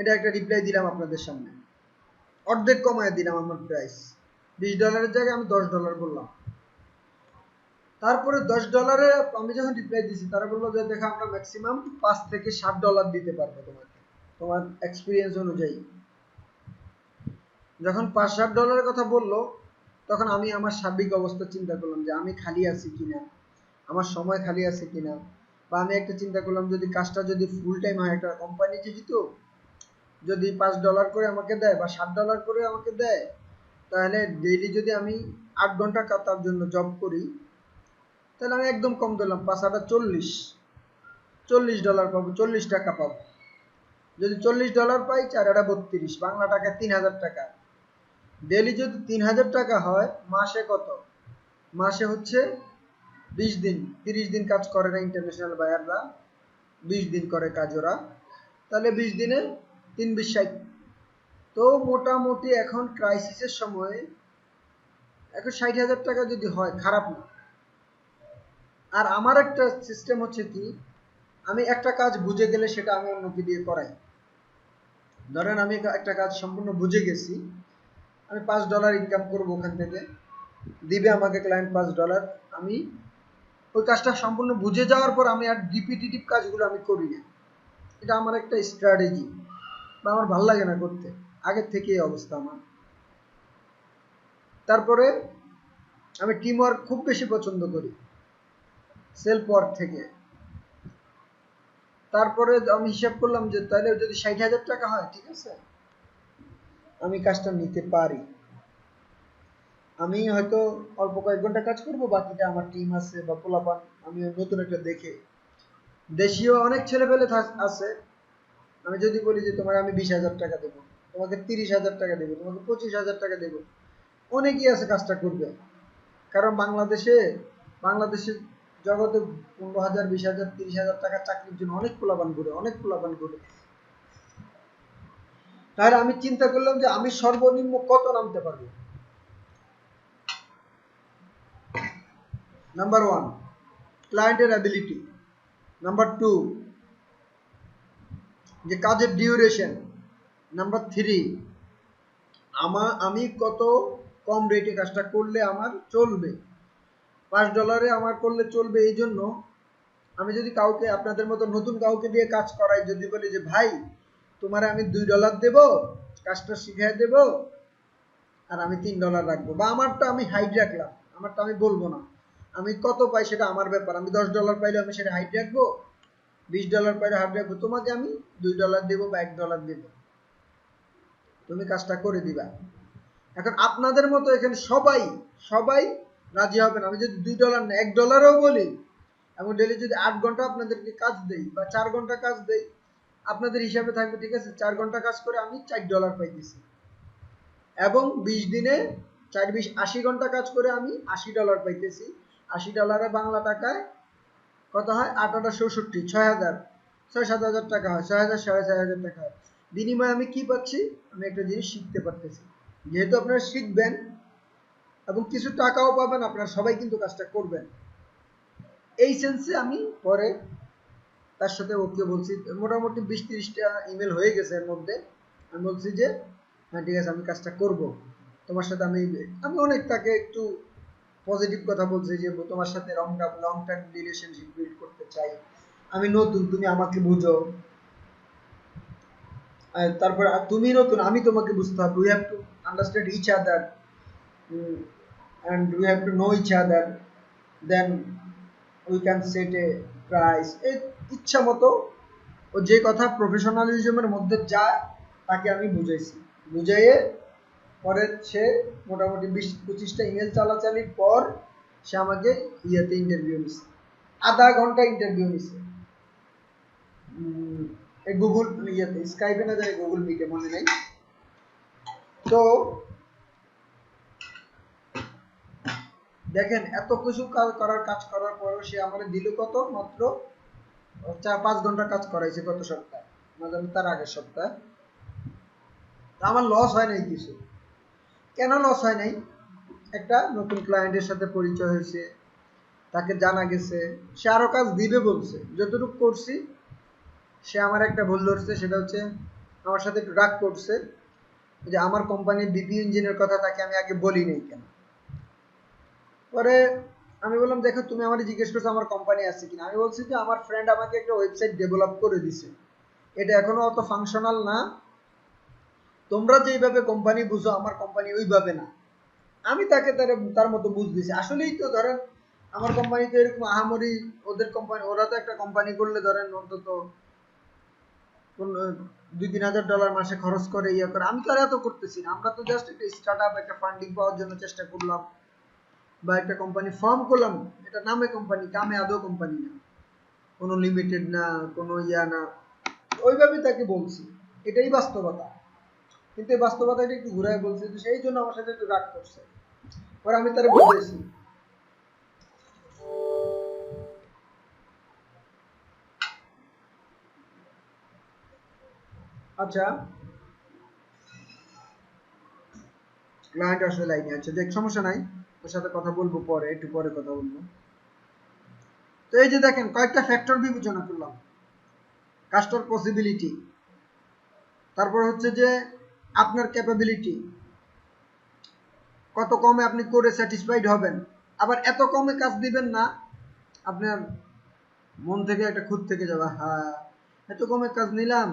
এটা একটা রিপ্লাই দিলাম আপনাদের সামনে, অর্ধেক কমায় দিলাম আমার প্রাইস। $20 জায়গায় আমি $10 বললাম। তারপরে $10 আমি যখন রিপ্লাই দিছি, তারা বললো যে দেখো, আমরা ম্যাক্সিমাম $5 থেকে $7 দিতে পারবো তোমাকে, তোমার এক্সপিরিয়েন্স অনুযায়ী। যখন $5-7 কথা বললো, তখন আমি আমার সার্বিক অবস্থা চিন্তা করলাম যে আমি খালি আছি কিনা, আমার সময় খালি আছে কিনা, বা আমি একটা চিন্তা করলাম যদি কাজটা যদি ফুল টাইম হয়, একটা কোম্পানি যেহেতু যদি $5 করে আমাকে দেয় বা $7 করে আমাকে দেয়, তাহলে ডেইলি যদি আমি 8 ঘন্টা তার জন্য জব করি, তাহলে আমি একদম কম দিলাম, 5 8 40 $40 পাবো, 40 টাকা পাবো। যদি $40 পাই 4 32, বাংলা টাকায় 3000 টাকা। ডেলি যদি 3000 টাকা হয়, মাসে কত? মাসে হচ্ছে 20 দিন, 30 দিন কাজ করে না ইন্টারন্যাশনাল বায়াররা, 20 দিন করে কাজ ওরা, তাহলে 20 দিনে 3-20-60। তো মোটামুটি এখন ক্রাইসিসের সময় এখন 60,000 টাকা যদি হয়, খারাপ না। আর আমার একটা সিস্টেম হচ্ছে কি, আমি একটা কাজ বুঝে গেলে সেটা আমি অন্যকে দিয়ে করাই। ধরেন আমি একটা কাজ সম্পূর্ণ বুঝে গেছি, আমি $5 ইনকাম করবো ওখান থেকে, দিবে আমাকে ক্লায়েন্ট $5, আমি ওই কাজটা সম্পূর্ণ বুঝে যাওয়ার পর আমি আর রিপিটিটিভ কাজগুলো আমি করি না। এটা আমার একটা স্ট্র্যাটেজি, বা আমার ভালো লাগে না করতে, আগের থেকে এই অবস্থা আমার। তারপরে আমি টিম ওয়ার্ক খুব বেশি পছন্দ করি সেলফ ওয়ার্ক থেকে। তারপরে আমি হিসাব করলাম যে তাহলে যদি 60,000 টাকা হয়, ঠিক আছে, আমি কাজটা নিতে পারি। আমি হয়তো অল্প কয়েক ঘন্টা কাজ করব, বাকিটা আমার টিম আছে বা পোলাপান, আমি নতুন একটা দেখে, দেশীয় অনেক ছেলেপেলে আছে। আমি যদি বলি যে তোমার আমি 20,000 টাকা দেবো, তোমাকে 30,000 টাকা দেবো, তোমাকে 25,000 টাকা দেবো, অনেকেই আছে কাজটা করবে। কারণ বাংলাদেশের জগতে 15,000, 20,000, 30,000 টাকা চাকরির জন্য অনেক পোলাপান ঘুরে। তাহলে আমি চিন্তা করলাম যে আমি সর্বনিম্ন কত নামতে পারবো। নাম্বার 1, ক্লায়েন্টের অ্যাবিলিটি। নাম্বার 2, যে কাজের ডিউরেশন। নাম্বার 3, আমি কত কম রেটে কাজটা করলে আমার চলবে। $5 আমার করলে চলবে, এই জন্য আমি যদি কাউকে, আপনাদের মতো নতুন কাউকে দিয়ে কাজ করাই, যদি বলি যে ভাই তোমার আমি $2 দেব, কাজটা শিখিয়ে দেব, আর আমি $3 রাখবো, বা আমারটা আমি হাইড রাখলাম, আমারটা আমি বলবো না, আমি কত পাই সেটা আমার ব্যাপার, আমি $10 পাইলে আমি সেটা হাইড রাখবো, $20 পাইলে হাইড রাখবো, তোমাকে আমি $2 দেবো বা $1 দেবো, তুমি কাজটা করে দিবা। এখন আপনাদের মতো এখানে সবাই রাজি হবেন। আমি যদি $2 না $1ও বলি, এবং ডেলি যদি 8 ঘন্টা আপনাদেরকে কাজ দেই বা 4 ঘন্টা কাজ দেই, আপনাদের হিসাবে থাকবে ঠিক আছে 4 ঘন্টা কাজ করে আমি $4 পাইতেছি, এবং 20 দিনে 4-20 80 ঘন্টা কাজ করে আমি $80 পাইতেছি। $80 বাংলা টাকায় কত হয়? 8-8-66, 6,000 টাকা হয়, 6,000 6,500 টাকা হয়। বিনিময়ে আমি কি পাচ্ছি? আমি একটা জিনিস শিখতে পারতেছি। যেহেতু আপনারা শিখবেন এবং কিছু টাকাও পাবেন, আপনারা সবাই কিন্তু কাজটা করবেন, এই সেন্সে আমি পরে তার সাথে ওকে বলছি। মোটামুটি 20-30টা ইমেল হয়ে গেছে এর মধ্যে। আমি বলছি যে হ্যাঁ ঠিক আছে, আমি কাজটা করব তোমার সাথে। আমি অনেক তাকে একটু পজিটিভ কথা বলছি যে তোমার সাথে লং টার্ম রিলেশনশিপ বিল্ড করতে চাই, আমি নতুন, তুমি আমাকে বুঝো, তারপর তুমি নতুন, আমি তোমাকে বুঝতে হবে, we have to understand each other, and we have to know each other, then we can set a price। এই ইচ্ছা মতো ও যে কথা প্রফেশনালিজমের মধ্যে যায় তাকে আমি বুঝাইছি, বুঝাইয়ে পরে সে মোটামুটি 20-25টা ইমেল চালাচালির পর সে আমাকে ইয়েতে ইন্টারভিউ নিছে, আধা ঘন্টা ইন্টারভিউ নিছে, গুগল ইয়েতে, স্কাইপে না জানি গুগল মিটে, মনে নেই। তো দেখেন এত কিছু কাজ করার পরেও সে আমাদের দিল কত? মাত্র 4-5 ঘন্টা কাজ করাইছে গত সপ্তাহে, মানে তার আগের সপ্তাহে। আমার লস হয় নাই কিছু। কেন লস হয় নাই? একটা নতুন ক্লায়েন্টের সাথে পরিচয় হয়েছে, তাকে জানা গেছে, সে আরো কাজ দিবে বলছে, যতটুকু করছি। সে আমার একটা ভুল ধরছে, সেটা হচ্ছে আমার সাথে একটু রাগ করছে যে আমার কোম্পানির বিপি ইঞ্জিনের কথা তাকে আমি আগে বলি নাই কেন। পরে আমি বললাম দেখো, তুমি আমার জিজ্ঞেস করছো আমার কোম্পানি আছে কিনা, আমি বলছি যে আমার ফ্রেন্ড আমাকে একটা ওয়েবসাইট ডেভেলপ করে দিছে, এটা এখনো অত ফাংশনাল না, তোমরা যেইভাবে কোম্পানি বুঝো আমার কোম্পানি ওইভাবে না। আমি তাকে তার মতো বুঝ দিছি। আসলেই তো ধরেন আমার কোম্পানি তো এরকম আহামরি, ওদের কোম্পানি, ওরা তো একটা কোম্পানি করলে ধরেন অন্তত $2-3 হাজার মাসে খরচ করে, ইয়ে করে। আমি তো আর এত করতেছি না, আমরা তো জাস্ট একটা স্টার্ট আপ, একটা ফান্ডিং পাওয়ার জন্য চেষ্টা করলাম, বা একটা কোম্পানি ফর্ম করলাম, এটা নামে কোম্পানি, কামে আদৌ কোম্পানি না, কোনো লিমিটেড না, কোনো ইয়া না, ওইভাবেই তাকে বলছি, এটাই বাস্তবতা। কিন্তু এই বাস্তবতাটা একটু ঘুরায় বলছে, তো সেই জন্য আমার সাথে একটু রাগ করছে। পরে আমি তারা বুঝেছি। আচ্ছা, ক্লায়েন্ট আসলে লাইনে আছে, দেখ সমস্যা নাই, ওর সাথে কথা বলবো পরে, একটু পরে কথা বলবো। তো এই যে দেখেন কয়েকটা ফ্যাক্টর বিবেচনা করলাম, কাস্টমার পসিবিলিটি, তারপর হচ্ছে যে আপনার ক্যাপাবিলিটি, কত কমে আপনি করে স্যাটিসফাইড হবেন, আবার এত কমে কাজ দিবেন না আপনার মন থেকে একটা খুঁত থেকে যাবে, হ্যাঁ এত কমে কাজ নিলাম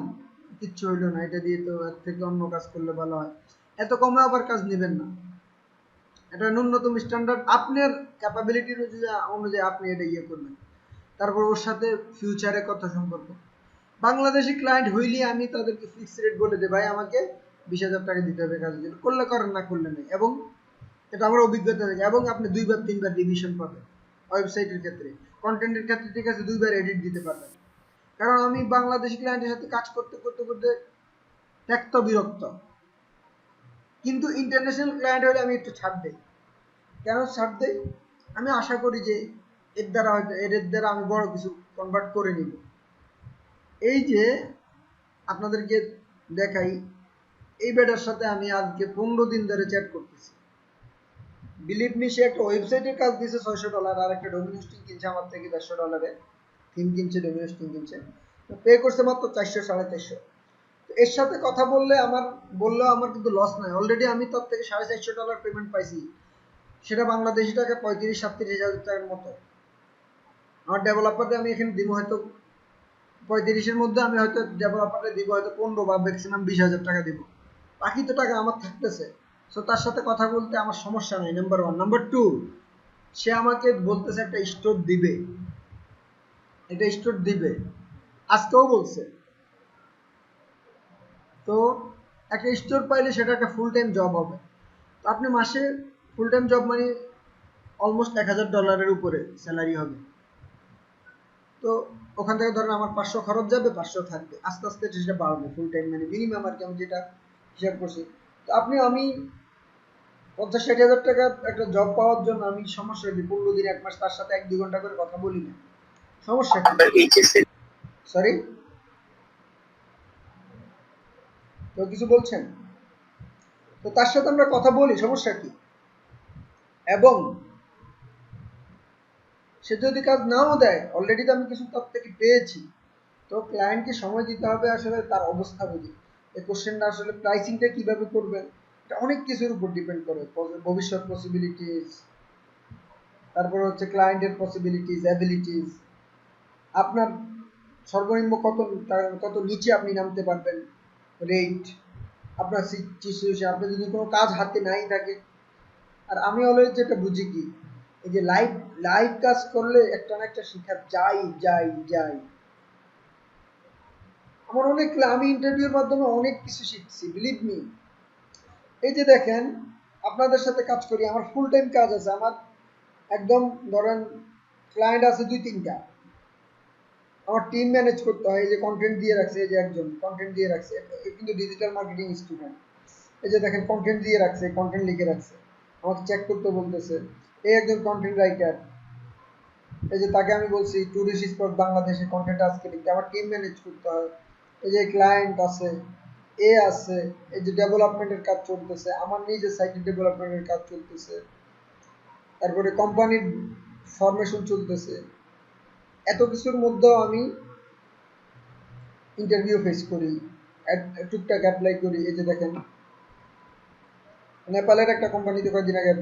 কিচ্ছু হইলো না, এটা দিয়ে তো এর থেকে অন্য কাজ করলে ভালো হয়, এত কমে আবার কাজ নেবেন না। এটা ন্যূনতম স্ট্যান্ডার্ড, আপনার ক্যাপাবিলিটির অনুযায়ী আপনি এটা ইয়ে করবেন। তারপর ওর সাথে ফিউচারে কত সম্পর্ক। বাংলাদেশি ক্লায়েন্ট হইলে আমি তাদেরকে ফিক্স রেট বলে দেই, ভাই আমাকে 20,000 টাকা দিতে হবে কাজের জন্য, করলে করেন না করলে নেই। এবং এটা আমার অভিজ্ঞতা থেকে, এবং আপনি 2 বার 3 বার রিভিশন পাবেন। ওয়েবসাইটের ক্ষেত্রে, কন্টেন্টের ক্ষেত্রে ঠিক আছে 2 বার এডিট দিতে পারবেন। কারণ আমি বাংলাদেশি ক্লায়েন্টের সাথে কাজ করতে করতে করতে ত্যক্ত বিরক্ত। কিন্তু ইন্টারন্যাশনাল ক্লায়েন্ট হলে আমি একটু ছাড় দেই। কেন ছাড় দেই? আমি আশা করি যে এর দ্বারা হয়তো এর দ্বারা আমি বড় কিছু কনভার্ট করে নিব। এই যে আপনাদেরকে দেখাই, এই বেটার সাথে আমি আজকে 15 দিন ধরে চ্যাট করতেছি। বিলিভ মি, সে একটা ওয়েবসাইটের কাজ দিয়েছে $600, আর একটা ডোমেইন হোস্টিং কিনছে আমার থেকে $150, থিম কিনছে, ডোমেইন হোস্টিং কিনছে, পে করছে মাত্র 400 450। তো এর সাথে কথা বললেও আমার কিন্তু লস নাই। অলরেডি আমি তার থেকে $450 পেমেন্ট পাইছি, সেটা বাংলাদেশি টাকা 35-37 হাজার টাকার মতো। আমার ডেভেলপারদের আমি এখানে দিব হয়তো 35-এর মধ্যে, আমি হয়তো ডেভেলপারদের দিব হয়তো 15 বা ম্যাক্সিমাম 20,000 টাকা দিব, বাকি তো টাকা আমার থাকতেছে। সো তার সাথে কথা বলতে আমার সমস্যা নেই, নাম্বার 1। নাম্বার 2, সে আমাকে বলতেছে একটা স্টোর দিবে, এটা স্টোর দিবে, আজকেও বলছে। তো একটা স্টোর পাইলে সেটা একটা ফুল টাইম জব হবে। তো আপনি মাসে ফুল টাইম জব মানে অলমোস্ট $1,000 উপরে স্যালারি হবে। তো ওখান থেকে ধরেন আমার 500 খরচ যাবে, 500 থাকবে, আস্তে আস্তে সেটা বাড়বে ফুল টাইম মানে মিনিমাম আর কি, আমি যেটা হিসাব করছি। তো আমি 50-60 হাজার টাকার একটা জব পাওয়ার জন্য আমি সমস্যা কি 15 দিন 1 মাস তার সাথে 1-2 ঘন্টা করে কথা বলি না, সমস্যা কি? সরি, তো কিছু বলছেন? তো তার সাথে আমরা কথা বলি, সমস্যা কি? এবং সে যদি কাজ নাও দেয়, অলরেডি তো আমি কিছু তার থেকে পেয়েছি, তো ক্লায়েন্টকে সময় দিতে হবে আসলে তার অবস্থা বুঝে। এই কোশ্চেনটা আসলে প্রাইসিংটা কিভাবে করবেন এটা অনেক কিছুর উপর ডিপেন্ড করে, ভবিষ্যৎ পসিবিলিটিস, তারপর হচ্ছে ক্লায়েন্টের পসিবিলিটিস, অ্যাবিলিটিস, আপনার সর্বনিম্ন কত নিচে আপনি নামতে পারবেন রেট, আপনার সিচুয়েশন, আপনার যদি কোনো কাজ হাতে নাই থাকে। আর আমি অলওয়েজ যেটা বুঝি কি, এই যে লাইভ কাজ করলে একটা না একটা শিখা যাই। আমার আমি ইন্টারভিউর মাধ্যমে অনেক কিছু শিখছি, বিলিভ মি। এই যে দেখেন, আপনাদের সাথে কাজ করি, আমার ফুল টাইম কাজ আছে, আমার একদম ধরেন ক্লায়েন্ট আছে 2-3টা, আমার টিম ম্যানেজ করতে হয়। এই যে কন্টেন্ট দিয়ে রাখছে, এই যে একজন কন্টেন্ট দিয়ে রাখছে, কিন্তু ডিজিটাল মার্কেটিং স্টুডেন্ট। এই যে দেখেন কন্টেন্ট দিয়ে রাখছে, কন্টেন্ট লিখে রাখছে, আমাকে চেক করতে বলতেছে। এই একজন কন্টেন্ট রাইটার, এই যে তাকে আমি বলছি টুরিস্ট স্পট বাংলাদেশে কন্টেন্ট আজকে লিখতে, আমার টিম ম্যানেজ করতে হয়। এই যে ক্লায়েন্ট আছে, আছে, এই যে ডেভেলপমেন্টের কাজ চলতেছে, আমার নিজের সাইটের ডেভেলপমেন্টের কাজ চলতেছে, তারপরে কোম্পানির ফরমেশন চলতেছে। এত কিছুর মধ্যেও আমি ইন্টারভিউ ফেস করি, টুকটাক অ্যাপ্লাই করি। এই যে দেখেন নেপালের একটা কোম্পানিতে কয়েকদিন আগে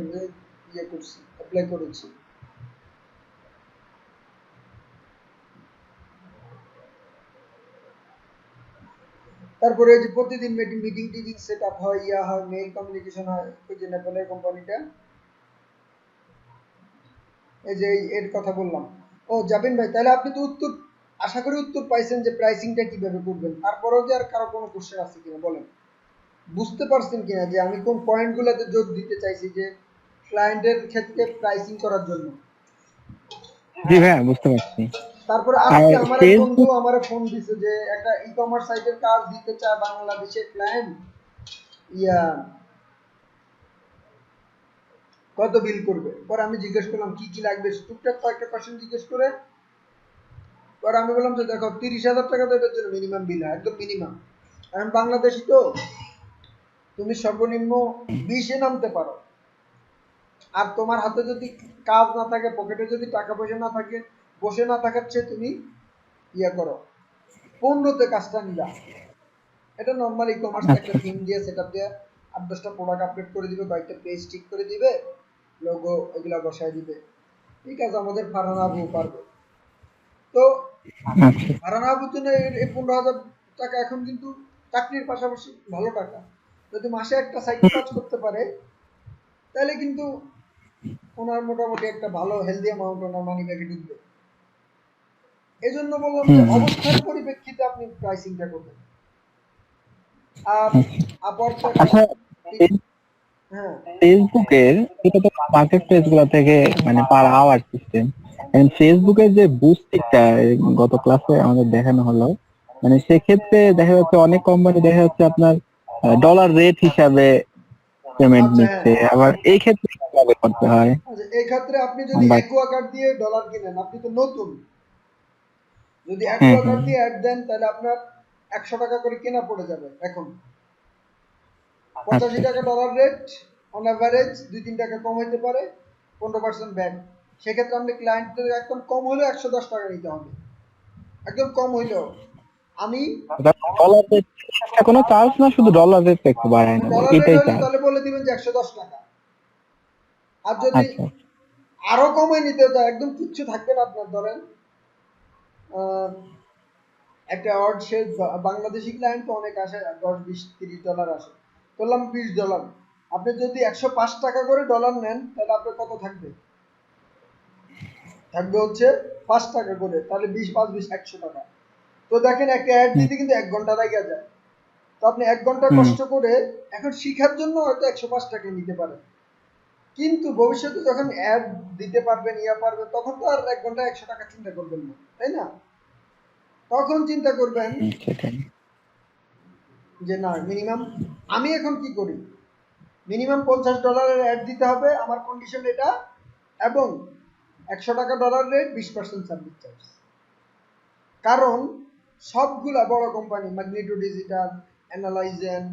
ইয়ে করছি, অ্যাপ্লাই করেছি। তারপরে যে প্রতিদিন মিটিং টিটিং সেট আপ হয়, হয়, মেইল কমিউনিকেশন হয়। এই যে নেপালের কোম্পানিটা, এই যে এর কথা বললাম। ও জাবিন ভাই, তাহলে আপনি তো আশা করি উত্তর পাইছেন যে প্রাইসিংটা কিভাবে করবেন। তারপরেও যে আর কারো কোনো কোশ্চেন আছে কিনা বলেন, বুঝতে পারছেন কিনা যে আমি কোন পয়েন্টগুলোতে জোর দিতে চাইছি যে ক্লায়েন্টের ক্ষেত্রে প্রাইসিং করার জন্য। জি ভাইয়া, বুঝতে পারছি। তারপরে আর আজকে আমার এক বন্ধু ফেসবুক আমারে ফোন দিছে যে একটা ই কমার্স সাইটের কাজ দিতে চায় বাংলাদেশের ক্লায়েন্ট, ইয়া কত বিল করবে। পরে আমি জিজ্ঞেস করলাম কি কি লাগবে, টুকটাক কয়েকটা কোশ্চেন জিজ্ঞেস করে পরে আমি বললাম যে দেখো 30,000 টাকা তো এটার জন্য মিনিমাম বিল হয়, একদম মিনিমাম। এখন বাংলাদেশি তো তুমি সর্বনিম্ন 20-এ নামতে পারো, আর তোমার হাতে যদি কাজ না থাকে, পকেটে যদি টাকা পয়সা না থাকে, বসে না থাকার চেয়ে তুমি ইয়া করো 15-তে কাজটা নিলা। এটা নর্মাল ই কমার্স একটা থিম দিয়ে সেটআপ দিয়ে 8-10টা প্রোডাক্ট আপডেট করে দিবে, কয়েকটা পেজ ঠিক করে দিবে, লোগো এগুলা বসায় দিবে। ঠিক আছে, আমাদের ফারহান আবু পারবে। তো আচ্ছা ফারহান আবুর জন্য এই 15,000 টাকা এখন কিন্তু চাকরির পাশাপাশি ভালো টাকা। যদি মাসে একটা সাইট কাজ করতে পারে তাহলে কিন্তু ওনার মোটামুটি একটা ভালো হেলদি অ্যামাউন্ট ওনার মানি ব্যাগে ঢুকবে। এই জন্য বললাম যে অবস্থার পরিপ্রেক্ষিতে আপনি প্রাইসিংটা করবেন। আর আপওয়ার্ক আচ্ছা হ্যাঁ ফেসবুকের এটা তো মার্কেট প্লেস গুলো থেকে মানে পার আওয়ার সিস্টেম, ফেসবুকের যে বুস্টিংটা গত ক্লাসে আমাদের দেখানো হলো, মানে সেক্ষেত্রে দেখা যাচ্ছে অনেক কোম্পানি দেখা যাচ্ছে আপনার ডলার রেট হিসাবে পেমেন্ট আচ্ছা নিচ্ছে, হ্যাঁ আবার এই ক্ষেত্রে কিভাবে করতে হয়? আচ্ছা, এই ক্ষেত্রে আপনি যদি বা অ্যাকুয়াগার্ড দিয়ে ডলার কিনেন, আপনি তো নতুন, যদি হ্যাঁ অ্যাকুয়াগার্ড হ্যাঁ দিয়ে অ্যাড দেন তাহলে আপনার 100 টাকা করে কেনা পড়ে যাবে। এখন 85 আচ্ছা টাকা ডলার রেট, অন অ্যাভারেজ 2-3 টাকা কম হইতে পারে, 15% ব্যাক। সেক্ষেত্রে আপনি ক্লায়েন্টদের একদম কম হলেও 110 টাকা নিতে হবে, একদম কম হইলেও। আমি ডলার রেট কোনো চার্জ না, শুধু ডলার রেট একটু বাড়ায় নেবো ডলার রেট এটাই হইলে চার্জ। তাহলে বলে দিবেন যে 110 টাকা। আর যদি আচ্ছা আরো কমে নিতে চায়, একদম কিচ্ছু থাকবে না আপনার, ধরেন একটা অড সে বাংলাদেশি ক্লায়েন্ট তো অনেক আসে, 10-20-30 ডলার আসে, বললাম $20। আপনি যদি 105 টাকা করে ডলার নেন তাহলে আপনার কত থাকবে? থাকবে হচ্ছে 5 টাকা করে, তাহলে 20-5-20 100 টাকা। তো দেখেন একটা অ্যাড দিতে কিন্তু 1 ঘন্টা লাগে যায়। তো আপনি 1 ঘন্টা কষ্ট করে এখন শিখার জন্য হয়তো 105 টাকা নিতে পারেন, কিন্তু ভবিষ্যতে যখন অ্যাড দিতে পারবেন, পারবেন, তখন তো আর 1 ঘন্টা 100 টাকা চিন্তা করবেন না, তাই না? তখন চিন্তা করবেন সেটাই। যে না মিনিমাম, আমি এখন কি করি, মিনিমাম $50 অ্যাড দিতে হবে, আমার কন্ডিশন এটা, এবং 100 টাকা ডলার রেট, 20% সার্ভিস চার্জ। কারণ সবগুলা বড় কোম্পানি, ম্যাগনিটো ডিজিটাল, অ্যানালাইজেন,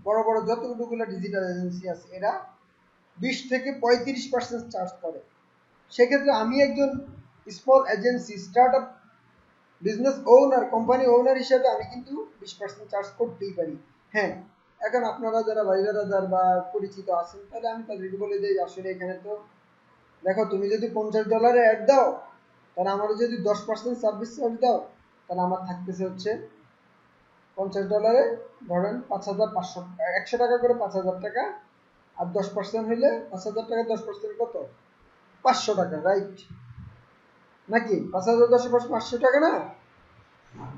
বড় বড় যতগুলো ডিজিটাল এজেন্সি আছে, এরা 20-35% চার্জ করে। সেক্ষেত্রে আমি একজন small agency, startup business owner, company owner হিসেবে আমি কিন্তু 20% চার্জ করতেই পারি। হ্যাঁ, এখন আপনারা যারা ভাইবারাদার বা পরিচিত আছেন, তাহলে আমি তাদেরকে বলে দিই আসলে এখানে তো দেখো, তুমি যদি $50 অ্যাড দাও, তাহলে আমার যদি 10% সার্ভিস চার্জ দাও, তাহলে আমার থাকতেছে হচ্ছে $50, ধরেন 5,500, 100 টাকা করে 5,000 টাকা, আর 10% হইলে 5,000 টাকা, 10% কত? 500 টাকা, রাইট নাকি? 5,000 10% 500 টাকা না?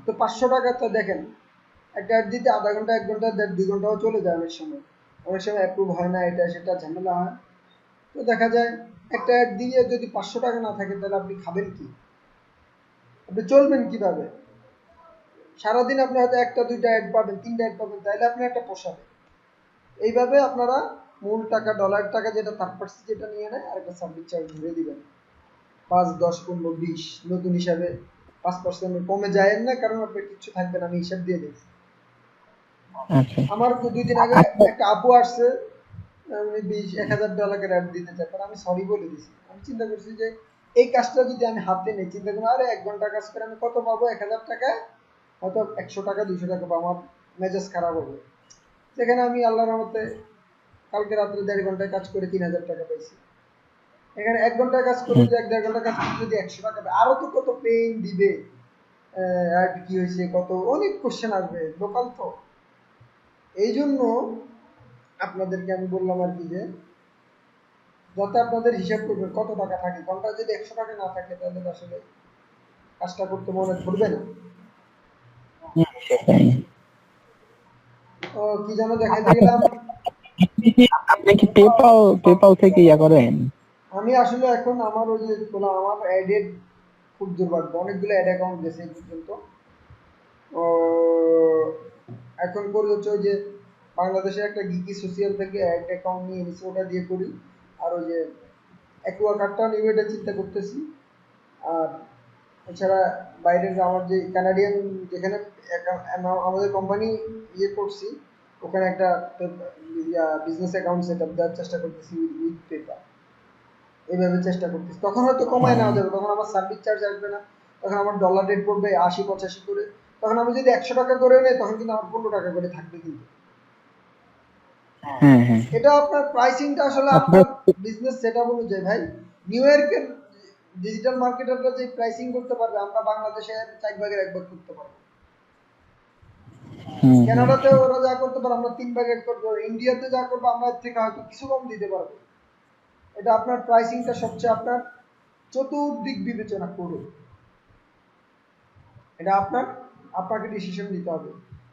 তো 500 টাকা তো দেখেন একটা অ্যাড দিতে আধা ঘন্টা, 1 ঘন্টা, 1.5-2 ঘন্টাও চলে যায় অনেক সময়। অনেক সময় অ্যাপ্রুভ হয় না, এটা সেটা ঝামেলা হয়। তো দেখা যায় একটা অ্যাড দিয়ে যদি 500 টাকা না থাকে, তাহলে আপনি খাবেন কি? আপনি চলবেন কিভাবে? সারাদিন আপনি হয়তো 1-2টা অ্যাড পাবেন, 3টা অ্যাড পাবেন, তাহলে আপনি একটা পোষাবে। এইভাবে আপনারা মূল টাকা, ডলার টাকা যেটা থার্ড পার্টি যেটা নিয়ে নেয়, আর একটা সার্ভিস চার্জ ধরে দিবেন 5, 10, 15, 20 নতুন হিসাবে 5% কমে যায় না, কারণ আপনার কিচ্ছু থাকবে না, আমি হিসাব দিয়ে দিচ্ছি। আচ্ছা আমার 2 দিন আগে একটা আপু আসছে, উনি $1,000 অ্যাড দিতে চায়, আমি সরি বলে দিছি। আমি চিন্তা করছি যে এই কাজটা যদি আমি হাতে নেই, চিন্তা করি আরে 1 ঘন্টা কাজ করে আমি কত পাবো? 1,000 টাকায় হয়তো 100 টাকা 200 টাকা পাবো, আমার মেজাজ খারাপ হবে। সেখানে আমি আল্লাহর রহমতে কালকে রাত্রে 1.5 ঘন্টায় কাজ করে 3,000 টাকা পাইছি। এখানে 1 ঘন্টায় কাজ করে যদি 1-1.5 ঘন্টা কাজ করে যদি 100 টাকা পাই, আরো তো কত পেইন দিবে, অ্যাড কি হয়েছে, কত অনেক কোশ্চেন আসবে, লোকাল তো। এই জন্য আপনাদেরকে আমি বললাম আর কি, যে যত আপনাদের হিসাব করবেন কত টাকা থাকে, ঘন্টা যদি 100 টাকা না থাকে, তাহলে তো আসলে কাজটা করতে মনে ধরবে না। সেটাই। তো কি যেন দেখাইতে গেলাম, আপনি কি পেপাল থেকে ইয়া করেন? আমি আসলে এখন আমার ওই যে বললাম, আমার অ্যাডেড খুব দুর্ভাগ্য, অনেকগুলো অ্যাড অ্যাকাউন্ট গেছে এই পর্যন্ত। ও এখন করি হচ্ছে ওই যে বাংলাদেশের একটা গিকি সোশিয়াল থেকে অ্যাড অ্যাকাউন্ট নিয়ে নিয়েছি, ওটা দিয়ে করি। আর ওই যে অ্যাকুয়া কার্ডটা নিয়ে এটা চিন্তা করতেছি। আর এছাড়া বাইরের আমার যে কানাডিয়ান যেখানে আমাদের কোম্পানি ইয়ে করছি, ওখানে একটা বিজনেস অ্যাকাউন্ট সেট আপ দেওয়ার চেষ্টা করতেছি উইথ পেপার, এইভাবে চেষ্টা করতেছি। তখন হয়তো কমায় নেওয়া যাবে, তখন আমার সার্ভিস চার্জ আসবে না, তখন আমার ডলার রেট পড়বে 80-85 করে। তখন আমি যদি 100 টাকা করে নেই, তখন কিন্তু আমার 15 টাকা করে থাকবে কিন্তু। হ্যাঁ হ্যাঁ এটা আপনার প্রাইসিংটা আসলে আপনার বিজনেস সেটআপ অনুযায়ী ভাই। নিউ ইয়র্কের ডিজিটাল মার্কেটাররা যে প্রাইসিং করতে পারবে, আমরা বাংলাদেশে 4 ভাগের 1 ভাগ করতে পারবো। কানাডাতে ওরা যা করতে পারে আমরা 3 ভাগের করতে পারবো, ইন্ডিয়াতে যা করবো আমরা এর থেকে হয়তো কিছু কম দিতে পারবো। এটা আপনার প্রাইসিংটা সবচেয়ে আপনার চতুর্দিক বিবেচনা করে, এটা আপনাকে ডিসিশন নিতে হবে।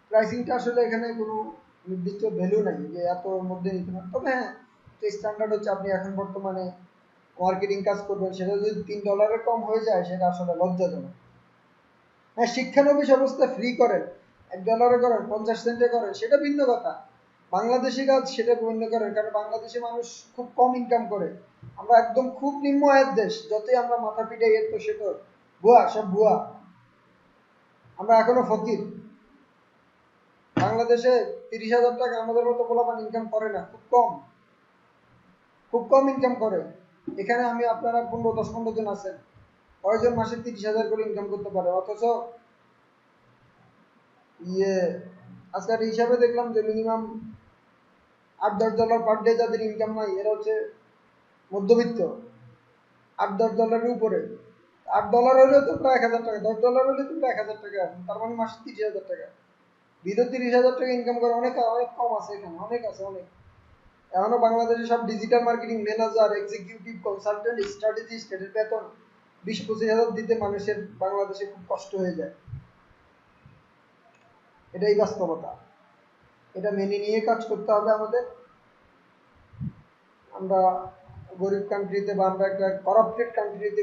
প্রাইসিংটা আসলে এখানে কোনো নির্দিষ্ট ভ্যালু নাই যে এত মধ্যে নিতে পারেন। তবে হ্যাঁ, স্ট্যান্ডার্ড হচ্ছে আপনি এখন বর্তমানে মার্কেটিং কাজ করবেন, সেটা যদি $3 কম হয়ে যায় সেটা আসলে লজ্জাজনক। হ্যাঁ, শিক্ষানবিশ অবস্থায় ফ্রি করেন, $1 করেন, 50 সেন্টে করেন, সেটা ভিন্ন কথা। বাংলাদেশি কাজ সেটা ভিন্ন করেন, কারণ বাংলাদেশি মানুষ খুব কম ইনকাম করে। আমরা একদম খুব নিম্ন আয়ের দেশ, যতই আমরা মাথা পিটাই এর তো সে তো ভুয়া, সব ভুয়া। আমরা এখনো ফকির। বাংলাদেশে 30,000 টাকা আমাদের মতো পোলাপান ইনকাম করে না, খুব কম ইনকাম করে। এখানে আমি আপনারা 10-15 জন আছেন, কয়জন মাসে 30,000 করে ইনকাম করতে পারে? অথচ আজকের হিসাবে দেখলাম যে মিনিমাম $8-10 পার ডে যাদের ইনকাম নাই, এরা হচ্ছে মধ্যবিত্ত। $8-10 উপরে, $8 হলেও তো প্রায় 1,000 টাকা, $10 হলে তো প্রায় 1,000 টাকা, তার মানে মাসে 30,000 টাকা। বিধ 30,000 টাকা ইনকাম করে অনেক কম আছে এখানে, অনেক আছে, অনেক। এখনো বাংলাদেশে সব digital marketing manager, executive consultant, strategist, এদের বেতন 20-25,000 দিতে মানুষের বাংলাদেশে খুব কষ্ট হয়ে যায়। এটাই বাস্তবতা, এটা মেনে নিয়ে কাজ করতে হবে আমাদের। আমরা গরিব কান্ট্রিতে বা আমরা একটা করাপ্টেড কান্ট্রিতে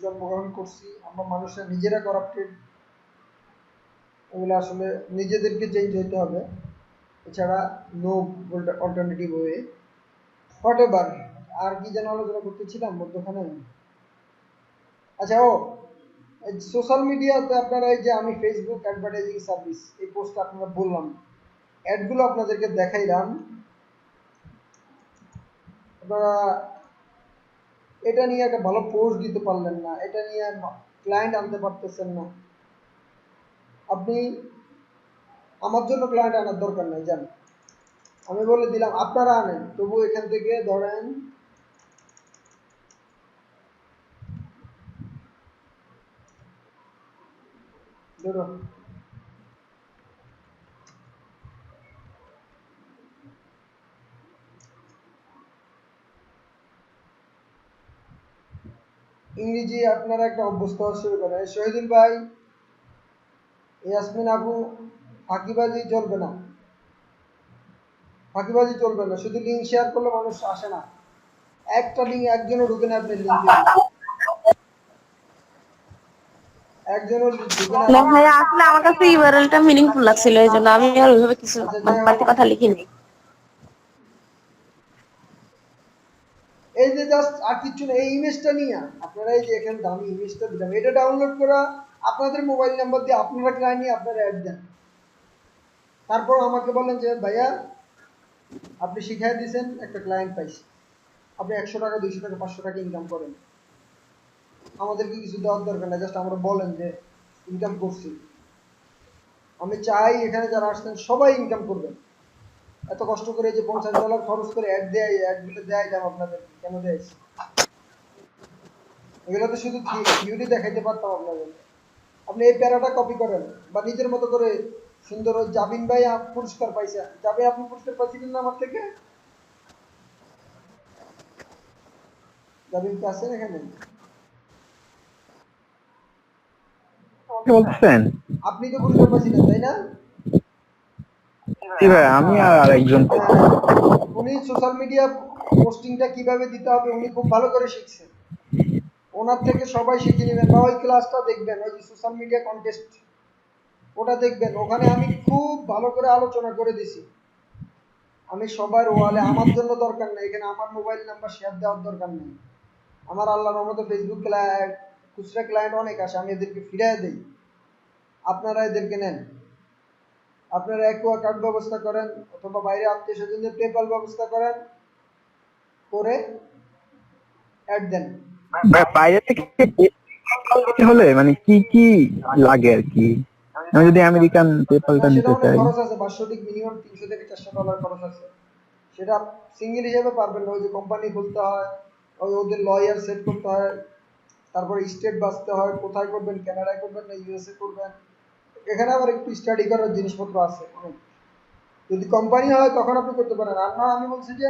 জন্মগ্রহণ করছি, আমরা মানুষরা নিজেরা করাপ্টেড। এগুলো আসলে নিজেদেরকে চেঞ্জ হতে হবে, এছাড়া no alternative way. Whatever, আর কি যেন আলোচনা করতেছিলাম মধ্যখানে। আচ্ছা, সোশ্যাল মিডিয়াতে আপনারা এই যে আমি ফেসবুক অ্যাডভার্টাইজিং সার্ভিস, এই পোস্ট আপনারা বললাম, অ্যাডগুলো আপনাদেরকে দেখাইলাম, আপনারা এটা নিয়ে একটা ভালো পোস্ট দিতে পারলেন না, এটা নিয়ে ক্লায়েন্ট আনতে পারতেছেন না। আপনি আমার জন্য ক্লায়েন্ট আনার দরকার নাই, জানেন, আমি বলে দিলাম আপনারা আনেন, তবু এখান থেকে ধরেন ইংরেজি আপনারা একটা অভ্যস্ত হওয়া শুরু করেন। শহীদুল ভাই, ইয়াসমিন আপু, ফাঁকিবাজি চলবে না, ফাঁকিবাজি চলবে না। শুধু লিঙ্ক শেয়ার করলে মানুষ আসে না, একটা লিঙ্ক একজনও ঢুকে না, আপনি লিঙ্কে একজনও ঢুকে না। না ভাইয়া, আসলে আমার কাছে ইউআরএলটা মিনিংফুল লাগছিল, এই জন্য আমি আর ওইভাবে কিছু বাড়তি কথা লিখিনি। এই যে জাস্ট আর কিছু না, এই ইমেজটা নিয়ে আপনারা এই যে এখানে দামি ইমেজটা দিলাম, এটা ডাউনলোড করা আপনাদের মোবাইল নাম্বার দিয়ে আপনারা ক্লায়েন্ট নিয়ে আপনারা অ্যাড দেন। তারপর আমাকে বলেন যে ভাইয়া আপনি শিখাই দিয়েছেন, একটা ক্লায়েন্ট পাইছি, আপনি 100 টাকা, 200 টাকা, 500 টাকা ইনকাম করেন, আমাদেরকে কিছু দেওয়ার দরকার নাই, জাস্ট আমরা বলেন যে ইনকাম করছি। আমি চাই এখানে যারা আসছেন সবাই ইনকাম করবেন। এত কষ্ট করে যে $50 খরচ করে অ্যাড দেয়, অ্যাডগুলো দেয় দাম আপনাদের কেন দেয়? এগুলো তো শুধু থিওরি দেখাইতে পারতাম আপনাদের। আপনি এই প্যারাটা কপি করেন বা নিজের মতো করে সুন্দর। ওই জাবিন ভাই পুরস্কার পাইছে, জাবিন আপনি পুরস্কার পাইছিলেন না আমার থেকে? জাবিন কি আছেন এখানে? বলছেন আপনি তো পুরস্কার পাইছিলেন, তাই না? জি ভাই, আমি আর আরেকজন উনি সোশ্যাল মিডিয়া পোস্টিংটা কিভাবে দিতে হবে উনি খুব ভালো করে শিখছেন। ওনার থেকে সবাই শিখে নেবেন, বা ওই ক্লাসটা দেখবেন, ওই যে সোশ্যাল মিডিয়া কন্টেস্ট ওটা দেখবেন, ওখানে আমি খুব ভালো করে আলোচনা করে দিছি। আমি সবার ওয়ালে, আমার জন্য দরকার নেই এখানে আমার মোবাইল নাম্বার শেয়ার দেওয়ার দরকার নেই। আমার আল্লাহর রহমতে ফেসবুক ক্লায়েন্ট, খুচরা ক্লায়েন্ট অনেক আসে, আমি এদেরকে ফিরিয়ে দিই, আপনারা এদেরকে নেন। আপনারা অ্যাকোয়া কার্ড ব্যবস্থা করেন, অথবা বাইরে আত্মীয় স্বজনদের পেপাল ব্যবস্থা করেন, করে অ্যাড দেন। বাইরে থেকে নিতে হলে মানে কি কি লাগে আর কি? আমি যদি আমেরিকান পেপালটা সেটা নিতে অনেক চাই। খরচ আছে, বার্ষিক মিনিমাম $300 থেকে $400 খরচ আছে। সেটা সিঙ্গেল হিসেবে পারবেন না, ওই যে কোম্পানি খুলতে হয়, ওই ওদের লয়ার সেট করতে হয়, তারপরে স্টেট বাঁচতে হয়, কোথায় করবেন, কানাডায় করবেন না ইউএসএ করবেন, এখানে আবার একটু স্টাডি করার জিনিসপত্র আছে অনেক। যদি কোম্পানি হয় তখন আপনি করতে পারেন, আর না আমি বলছি যে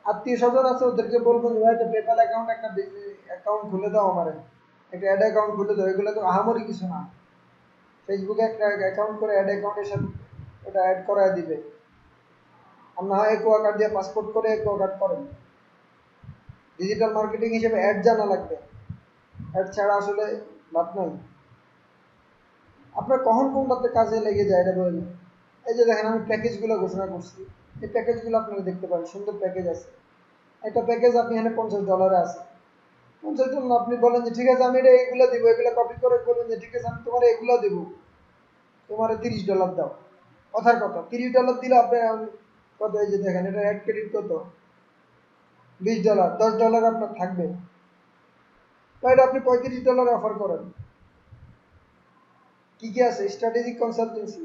আত্মীয় স্বজন আছে ওদেরকে বলবেন একটা পেপাল অ্যাকাউন্ট, একটা অ্যাকাউন্ট খুলে দাও, আমার একটা অ্যাড অ্যাকাউন্ট খুলে দাও। এগুলো তো আহামরি কিছু না, ফেসবুকে একটা অ্যাকাউন্ট করে অ্যাড অ্যাকাউন্টের সাথে ওটা অ্যাড করায় দিবে। আর না হয় অ্যাকোয়া কার্ড দিয়ে পাসপোর্ট করে অ্যাকোয়া কার্ড করেন। ডিজিটাল মার্কেটিং হিসেবে অ্যাড জানা লাগবে, অ্যাড ছাড়া আসলে লাভ নাই। আপনার কখন কোনটাতে কাজে লেগে যায় এটা বলেন। এই যে দেখেন আমি প্যাকেজগুলো ঘোষণা করছি, এই প্যাকেজগুলো আপনারা দেখতে পারেন, সুন্দর প্যাকেজ আছে। একটা প্যাকেজ আপনি এখানে $50 আছে, $50 আপনি বলেন যে ঠিক আছে আমি এটা এগুলো দিব, এগুলো কপি করে বলেন যে ঠিক আছে আমি তোমার এগুলো দিব, তোমার $30 দাও। কথার কথা, $30 দিলে আপনার কত, এই যে দেখেন এটা অ্যাড ক্রেডিট কত, $20, $10 আপনার থাকবে। তো এটা আপনি $35 অফার করেন। কি কি আছে, স্ট্র্যাটেজিক কনসালটেন্সি,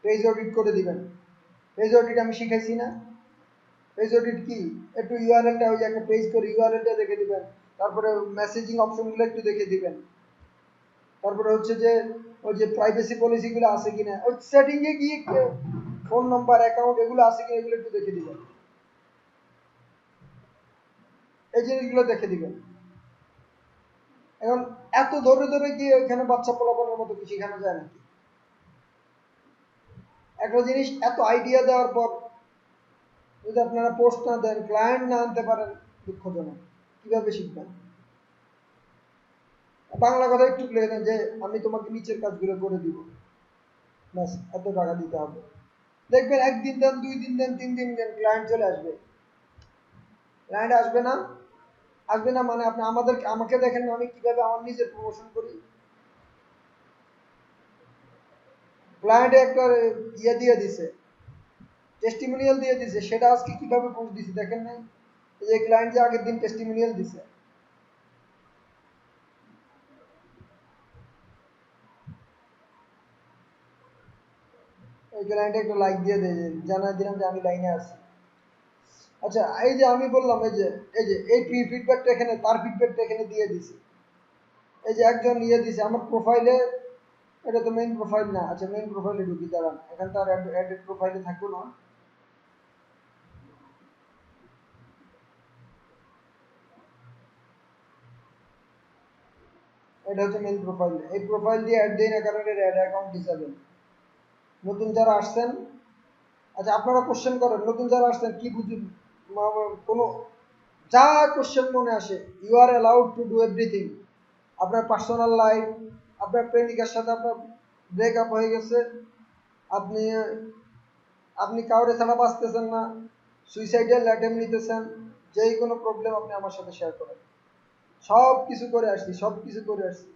পেজ অডিট করে দিবেন। পেজ অডিট আমি শিখাইছি না, পেজ অডিট কি, একটু ইউআরএলটা, ওই যে একটা পেজ করে ইউআরএলটা দেখে দিবেন, তারপরে মেসেজিং অপশনগুলো একটু দেখে দিবেন, তারপরে হচ্ছে যে ওই যে প্রাইভেসি পলিসিগুলো আছে কিনা, ওই সেটিংয়ে গিয়ে ফোন নাম্বার, অ্যাকাউন্ট এগুলো আছে কিনা এগুলো একটু দেখে দিবেন, এই জিনিসগুলো দেখে দিবেন। এখন এত ধরে ধরে গিয়ে এখানে বাচ্চা পোলাপনের মতো কি শেখানো যায় নাকি? একটা জিনিস এত আইডিয়া দেওয়ার পর যদি আপনারা পোস্ট না দেন, ক্লায়েন্ট না আনতে পারেন, দুঃখজনক। কিভাবে শিখবেন? বাংলা কথা একটু লিখে দেন যে আমি তোমাকে নিচের কাজগুলো করে দিব, ব্যাস এত টাকা দিতে হবে। দেখবেন একদিন দেন, 2 দিন দেন, 3 দিন দেন, ক্লায়েন্ট চলে আসবে। ক্লায়েন্ট আসবে না, আসবে না মানে আপনি আমাকে দেখেন না আমি কিভাবে আমার নিজের প্রমোশন করি। ক্লায়েন্টে একটা ইয়ে দিয়ে দিছে, টেস্টিমোনিয়াল দিয়ে দিছে, সেটা আজকে কিভাবে পোস্ট দিছে দেখেন নাই? এই যে ক্লায়েন্ট যে আগের দিন টেস্টিমোনিয়াল দিছে, এই ক্লায়েন্টে একটা লাইক দিয়ে দেয়, জানাই দিলাম যে আমি লাইনে আছি। আচ্ছা এই যে আমি বললাম এই ফিডব্যাকটা এখানে, তার ফিডব্যাকটা এখানে দিয়ে দিছি। এই যে একজন ইয়ে দিছে আমার প্রোফাইলে, এটা তো মেইন প্রোফাইল না। আচ্ছা মেইন প্রোফাইলে ঢুকি, দাঁড়ান, এখানে তো আর অ্যাডেড প্রোফাইলে থাকবো না। এটা হচ্ছে মেইন প্রোফাইল, এই প্রোফাইল দিয়ে অ্যাড দেই না কারণ এটা অ্যাড অ্যাকাউন্ট হিসাবে। নতুন যারা আসছেন, আচ্ছা আপনারা কোশ্চেন করেন, নতুন যারা আসছেন কি বুঝুন, কোনো যা কোশ্চেন মনে আসে, you are allowed to do everything. আপনার পার্সোনাল লাইফ, আপনার প্রেমিকার সাথে আপনার ব্রেকআপ হয়ে গেছে, আপনি আপনি কাউরে ছাড়া বাঁচতেছেন না, সুইসাইডাল অ্যাটেম্প নিতেছেন, যেই কোনো প্রবলেম আপনি আমার সাথে শেয়ার করেন। সব কিছু করে আসছি, সব কিছু করে আসছি।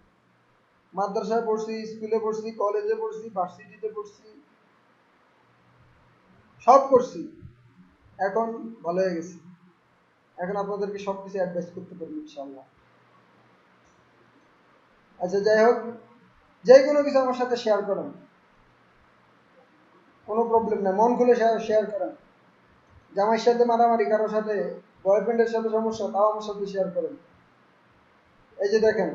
মাদ্রাসায় পড়ছি, স্কুলে পড়ছি, কলেজে পড়ছি, ভার্সিটিতে পড়ছি, সব করছি। এখন ভালো হয়ে গেছি, এখন আপনাদেরকে সব কিছু অ্যাডভাইস করতে পারি ইনশাআল্লাহ। আচ্ছা যাই হোক, যে কোনো কিছু আমার সাথে শেয়ার করেন, কোনো প্রবলেম নেই, মন খুলে শেয়ার করেন। জামাইয়ের সাথে মারামারি, কারোর সাথে বয়ফ্রেন্ডের সাথে সমস্যা, তাও আমার সাথে শেয়ার করেন। এই যে দেখেন,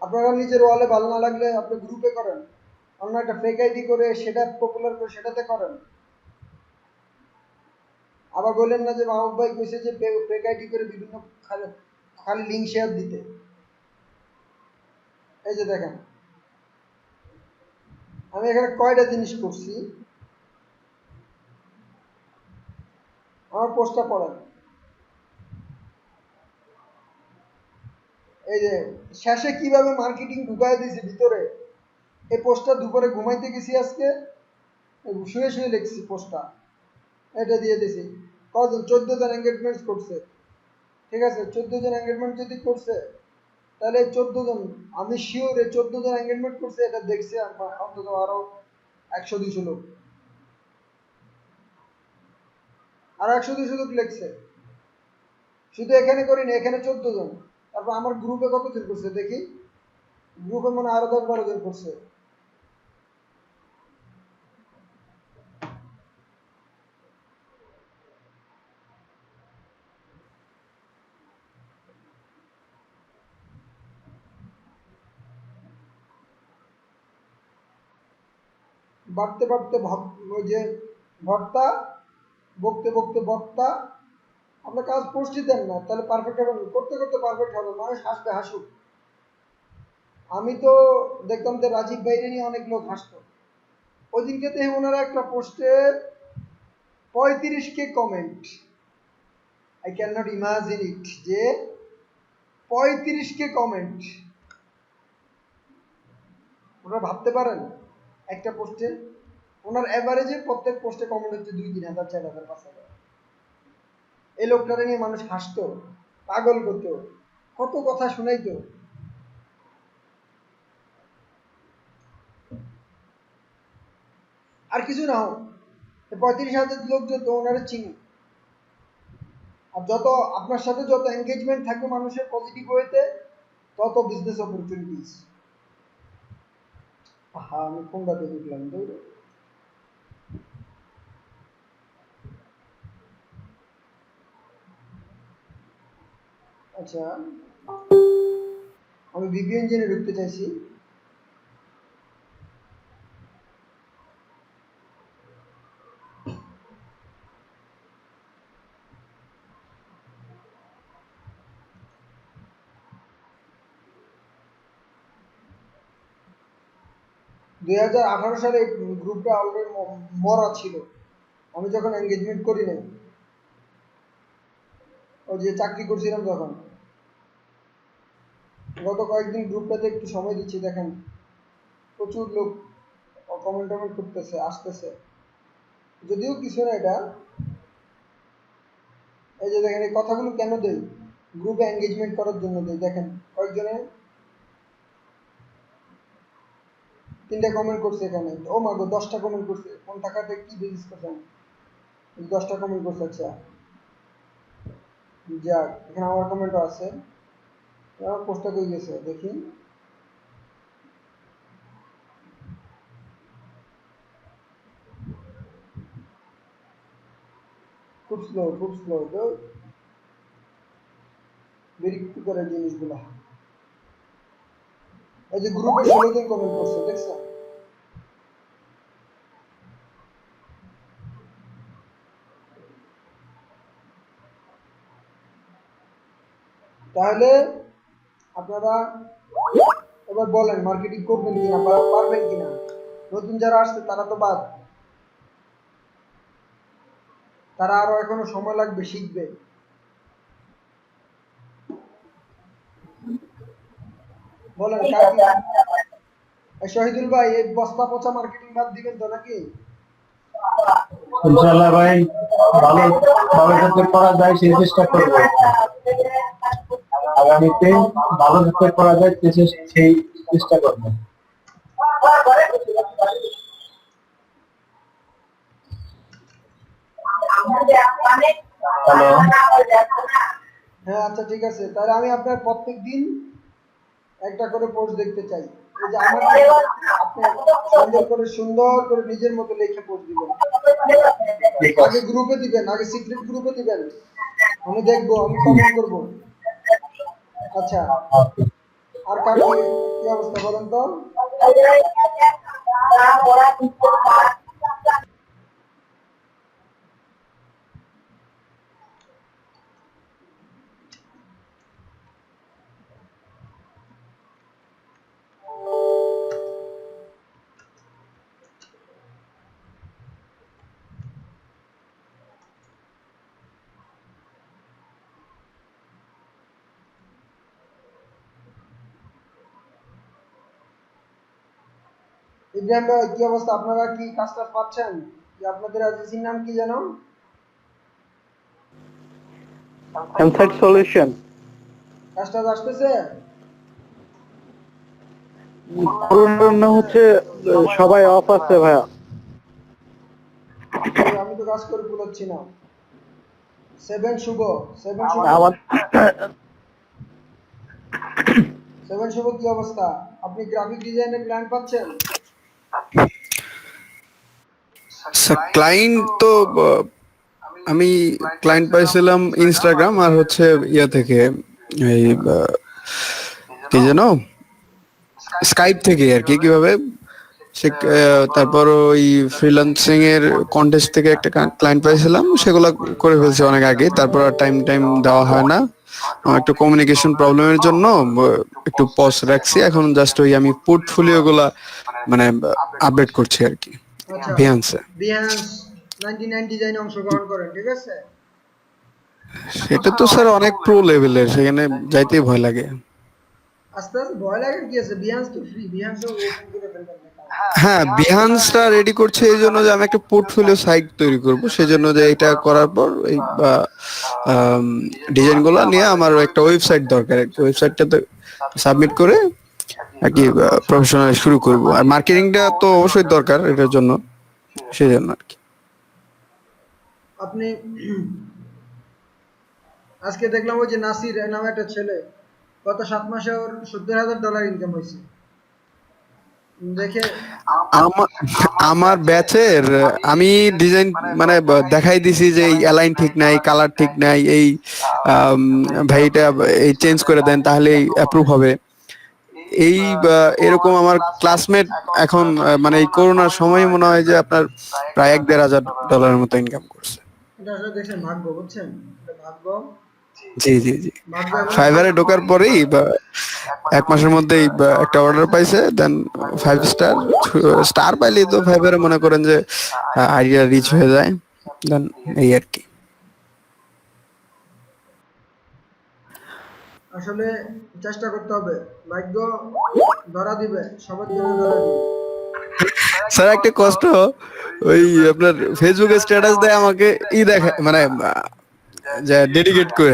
আপনারা নিজের ওয়ালে ভালো না লাগলে আপনি গ্রুপে করেন, অন্য একটা ফেক আইডি করে সেটা পপুলার করে সেটাতে করেন। আবার বললেন না যে মাহবুব ভাই কইছে যে ফেক আইডি করে বিভিন্ন খালি লিঙ্ক শেয়ার দিতে। এই যে দেখেন আমি এখানে কয়টা জিনিস করছি, আমার পোস্টটা পড়েন। এই যে শেষে কিভাবে মার্কেটিং ঢুকায় দিয়েছি ভিতরে, এই পোস্টটা দুপুরে ঘুমাইতে গেছি আজকে, শুয়ে শুয়ে লিখছি পোস্টটা, এটা দিয়ে দিছি। কজন? 14 জন এঙ্গেজমেন্ট করছে। ঠিক আছে, 14 জন এঙ্গেজমেন্ট যদি করছে, তাহলে 14 জন, আমি শিওর এই 14 জন এঙ্গেজমেন্ট করছে, এটা দেখছে অন্তত আরো 100-200 লোক, আর 100-200 লোক লিখছে। শুধু এখানে করিনি, এখানে 14 জন। তারপর আমার গ্রুপে কতজন করছে দেখি, গ্রুপে মনে হয় আরো 10-12 জন করছে। বাড়তে বাড়তে ওই যে ভর্তা, বকতে বকতে বক্তা। আপনার কাজ পোস্টই দেন না, তাহলে পারফেক্ট হবে না। করতে করতে পারফেক্ট হবে, মানুষ হাসবে, হাসুক। আমি তো দেখতাম যে রাজীব বাইরে নিয়ে অনেক লোক হাসতো। ওই দিনকে দেখে ওনারা একটা পোস্টে 35K comment. I can not imagine it, যে 35K কমেন্ট। ওনারা ভাবতে পারেন একটা পোস্টে ওনার অ্যাভারেজে প্রত্যেক পোস্টে কমেন্ট হচ্ছে 2-3 হাজার, 4 হাজার, 5 হাজার। এই লোকটারে নিয়ে মানুষ হাসতো, পাগল করতো, কত কথা শুনাইতো। আর কিছু না হোক, 35,000 লোক যত ওনারা চিনি, আর যত আপনার সাথে যত এঙ্গেজমেন্ট থাকবে মানুষের পজিটিভ ওয়েতে, তত বিজনেস অপরচুনিটিস। হ্যাঁ, আমি কোনটাতে ঢুকলাম দৌড়ে। আচ্ছা, আমি ভিপিএন জেনে ঢুকতে চাইছি। দুই সালে এই গ্রুপটা অলরেডি মরা ছিল, আমি যখন এঙ্গেজমেন্ট করি নাই, ওই যে চাকরি করছিলাম তখন। গত কয়েকদিন গ্রুপটাতে একটু সময় দিচ্ছি, দেখেন প্রচুর লোক কমেন্ট টমেন্ট করতেছে, আসতেছে। যদিও কিছু না এটা, এই যে দেখেন এই কথাগুলো কেন দেই, গ্রুপে এঙ্গেজমেন্ট করার জন্য দেই। দেখেন কয়েকজনে 3টা কমেন্ট করছে এখানে, ও মা গো 10টা কমেন্ট করছে। কোন টাকাতে কি বিজনেস করছেন, 10টা কমেন্ট করছে। আচ্ছা যাক, এখানে আমার কমেন্টও আছে। আমার পোস্টটা কই গেছে দেখি। খুব স্লো, খুব স্লো, তো বিরক্তি করে জিনিসগুলা। এই যে গ্রুপে 16 জন কমেন্ট করছে, দেখছেন? তাহলে আপনারা এবার বলেন, মার্কেটিং করবেন কিনা বা পারবেন কিনা। নতুন যারা আসছে তারা তো বাদ, তারা আরো এখনো সময় লাগবে, শিখবে। বলেন কার কি। শহীদুল ভাই, এই বস্তা পচা মার্কেটিং বাদ দিবেন তো নাকি? ইনশাআল্লাহ ভাই, ভালো ভালো যাতে করা যায় সেই চেষ্টা করবো। আগামীতে ভালো যাতে করা যায় সেই চেষ্টা করবো। হ্যালো। হ্যাঁ আচ্ছা ঠিক আছে, তাহলে আমি আপনার প্রত্যেক দিন একটা করে পোস্ট দেখতে চাই। এই যে আমার, আপনি সুন্দর করে নিজের মতো লিখে পোস্ট দিবেন। আগে গ্রুপে দিবেন, আগে সিক্রেট গ্রুপে দিবেন, আমি দেখবো, আমি কমেন্ট করব। আচ্ছা, আর কার কি অবস্থা বলেন তো? ইব্রাহিম ভাই কি অবস্থা, আপনারা কি কাজ টাজ পাচ্ছেন? যে আপনাদের এজেন্সির নাম কি জানো? এমসাইট সলিউশন। কাজ টাজ আসতেছে? করোনা হচ্ছে সবাই অফ আছে ভাইয়া। আমি তো কাজ করে কুলাচ্ছি না। সেভেন শুভ, সেভেন শুভ, আমার সেভেন শুভ কি অবস্থা? আপনি গ্রাফিক ডিজাইনের ক্লায়েন্ট পাচ্ছেন? ক্লায়েন্ট তো আমি ক্লায়েন্ট পাইছিলাম ইনস্টাগ্রাম আর হচ্ছে ইয়া থেকে, এই কি যেন স্কাইপ থেকে আর কি। কিভাবে সে তারপর ওই ফ্রিল্যান্সিং এর কন্টেস্ট থেকে একটা ক্লায়েন্ট পাইছিলাম, সেগুলো করে ফেলছি অনেক আগে। তারপর আর টাইম টাইম দেওয়া হয় না, আমার একটু কমিউনিকেশন প্রবলেমের জন্য একটু পজ রাখছি। এখন জাস্ট ওই আমি পোর্টফোলিও গুলা মানে আপডেট করছি আর কি আচ্ছা, বিহান্সে। বিহান্স 99 ডিজাইনে অংশগ্রহণ করেন, ঠিক আছে? সেটা তো স্যার অনেক প্রো লেভেলের, সেখানে যাইতেই ভয় লাগে। আস্তে আস্তে ভয় লাগে কি আছে, বিহান্স তো ফ্রি, বিহান্সও ওপেন করে ফেলবেন না। হ্যাঁ, বিহান্সটা রেডি করছে এই জন্য যে আমি একটা পোর্টফোলিও সাইট তৈরি করব, সেজন্য যে এটা করার পর এই ডিজাইন গুলো নিয়ে আমার একটা ওয়েবসাইট দরকার। একটা ওয়েবসাইটটাতে সাবমিট করে আর কি প্রফেশনাল শুরু করব। আর মার্কেটিংটা তো অবশ্যই দরকার এটার জন্য, সেই জন্য আর কি। আপনি আজকে দেখলাম ওই যে নাসির নামে একটা ছেলে, গত 7 মাসে ওর $70,000 ইনকাম হয়েছে। দেখে আমার আমার ব্যাচের আমি ডিজাইন মানে দেখাই দিছি যে এই অ্যালাইন ঠিক নাই, কালার ঠিক নাই, এই ভাই এটা এই চেঞ্জ করে দেন তাহলে অ্যাপ্রুভ হবে। এই এরকম আমার ক্লাসমেট এখন মানে এই করোনার সময় মনে হয় যে আপনার প্রায় $1,500 মতো ইনকাম করছে। এটা আসলে দেখছেন ভাগ্য, বুঝছেন? এটা ভাগ্য, জি জি জি। ভাগ্য এবং ফাইবারে ঢোকার পরেই বা 1 মাসের মধ্যেই একটা অর্ডার পাইছে, দেন 5 স্টার স্টার পাইলেই তো ফাইবারে মনে করেন যে আইডিয়া রিচ হয়ে যায়, দেন এই আর কি। আসলে চেষ্টা করতে হবে, ভাগ্য ধরা দিবে, সবার জন্য ধরা দিবে। স্যার একটা কষ্ট, ওই আপনার ফেসবুকে স্ট্যাটাস দেয় আমাকে দেখা মানে যে ডেডিকেট করে,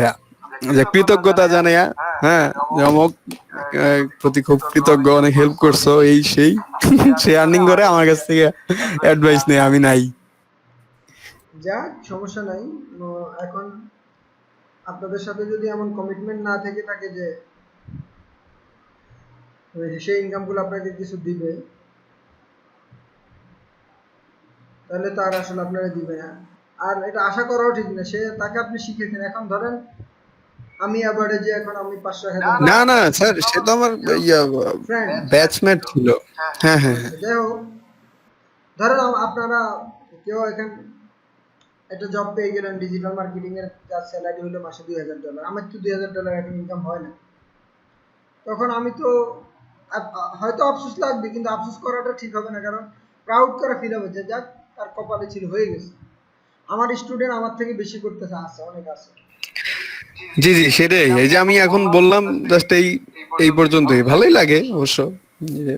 যে কৃতজ্ঞতা জানাইয়া, হ্যাঁ যে অমুক প্রতি খুব কৃতজ্ঞ, অনেক হেল্প করছো এই সেই। সে আর্নিং করে আমার কাছ থেকে অ্যাডভাইস নেই, আমি নাই। যাক, সমস্যা নাই। এখন আপনাদের সাথে যদি এমন কমিটমেন্ট না থেকে থাকে যে সেই ইনকামগুলো আপনাকে কিছু দিবে, তাহলে তার আসলে আপনারা দিবে না। আর এটা আশা করাও ঠিক না, সে তাকে আপনি শিখেছেন। এখন ধরেন আমি আবারে যে এখন আমি 500,000 না না স্যার, সে তো আমার ফ্রেন্ড, ব্যাচমেট ছিল। হ্যাঁ হ্যাঁ হ্যাঁ। যাই হোক, ধরেন আপনারা কেউ এখন একটা জব পেয়ে গেলেন ডিজিটাল মার্কেটিং এর, যার স্যালারি হলো মাসে $2,000, আমার তো $2,000 এখন ইনকাম হয় না। তখন আমি তো হয়তো আফসোস লাগবে, কিন্তু আফসোস করাটা ঠিক হবে না, কারণ প্রাউড করা ফিল হবে যে যাক, তার কপালে ছিল, হয়ে গেছে। আমার স্টুডেন্ট আমার থেকে বেশি করতেছে, আছে, অনেক আছে। জি জি, সেটাই। এই যে আমি এখন বললাম জাস্ট এই এই পর্যন্তই, ভালোই লাগে অবশ্য। যে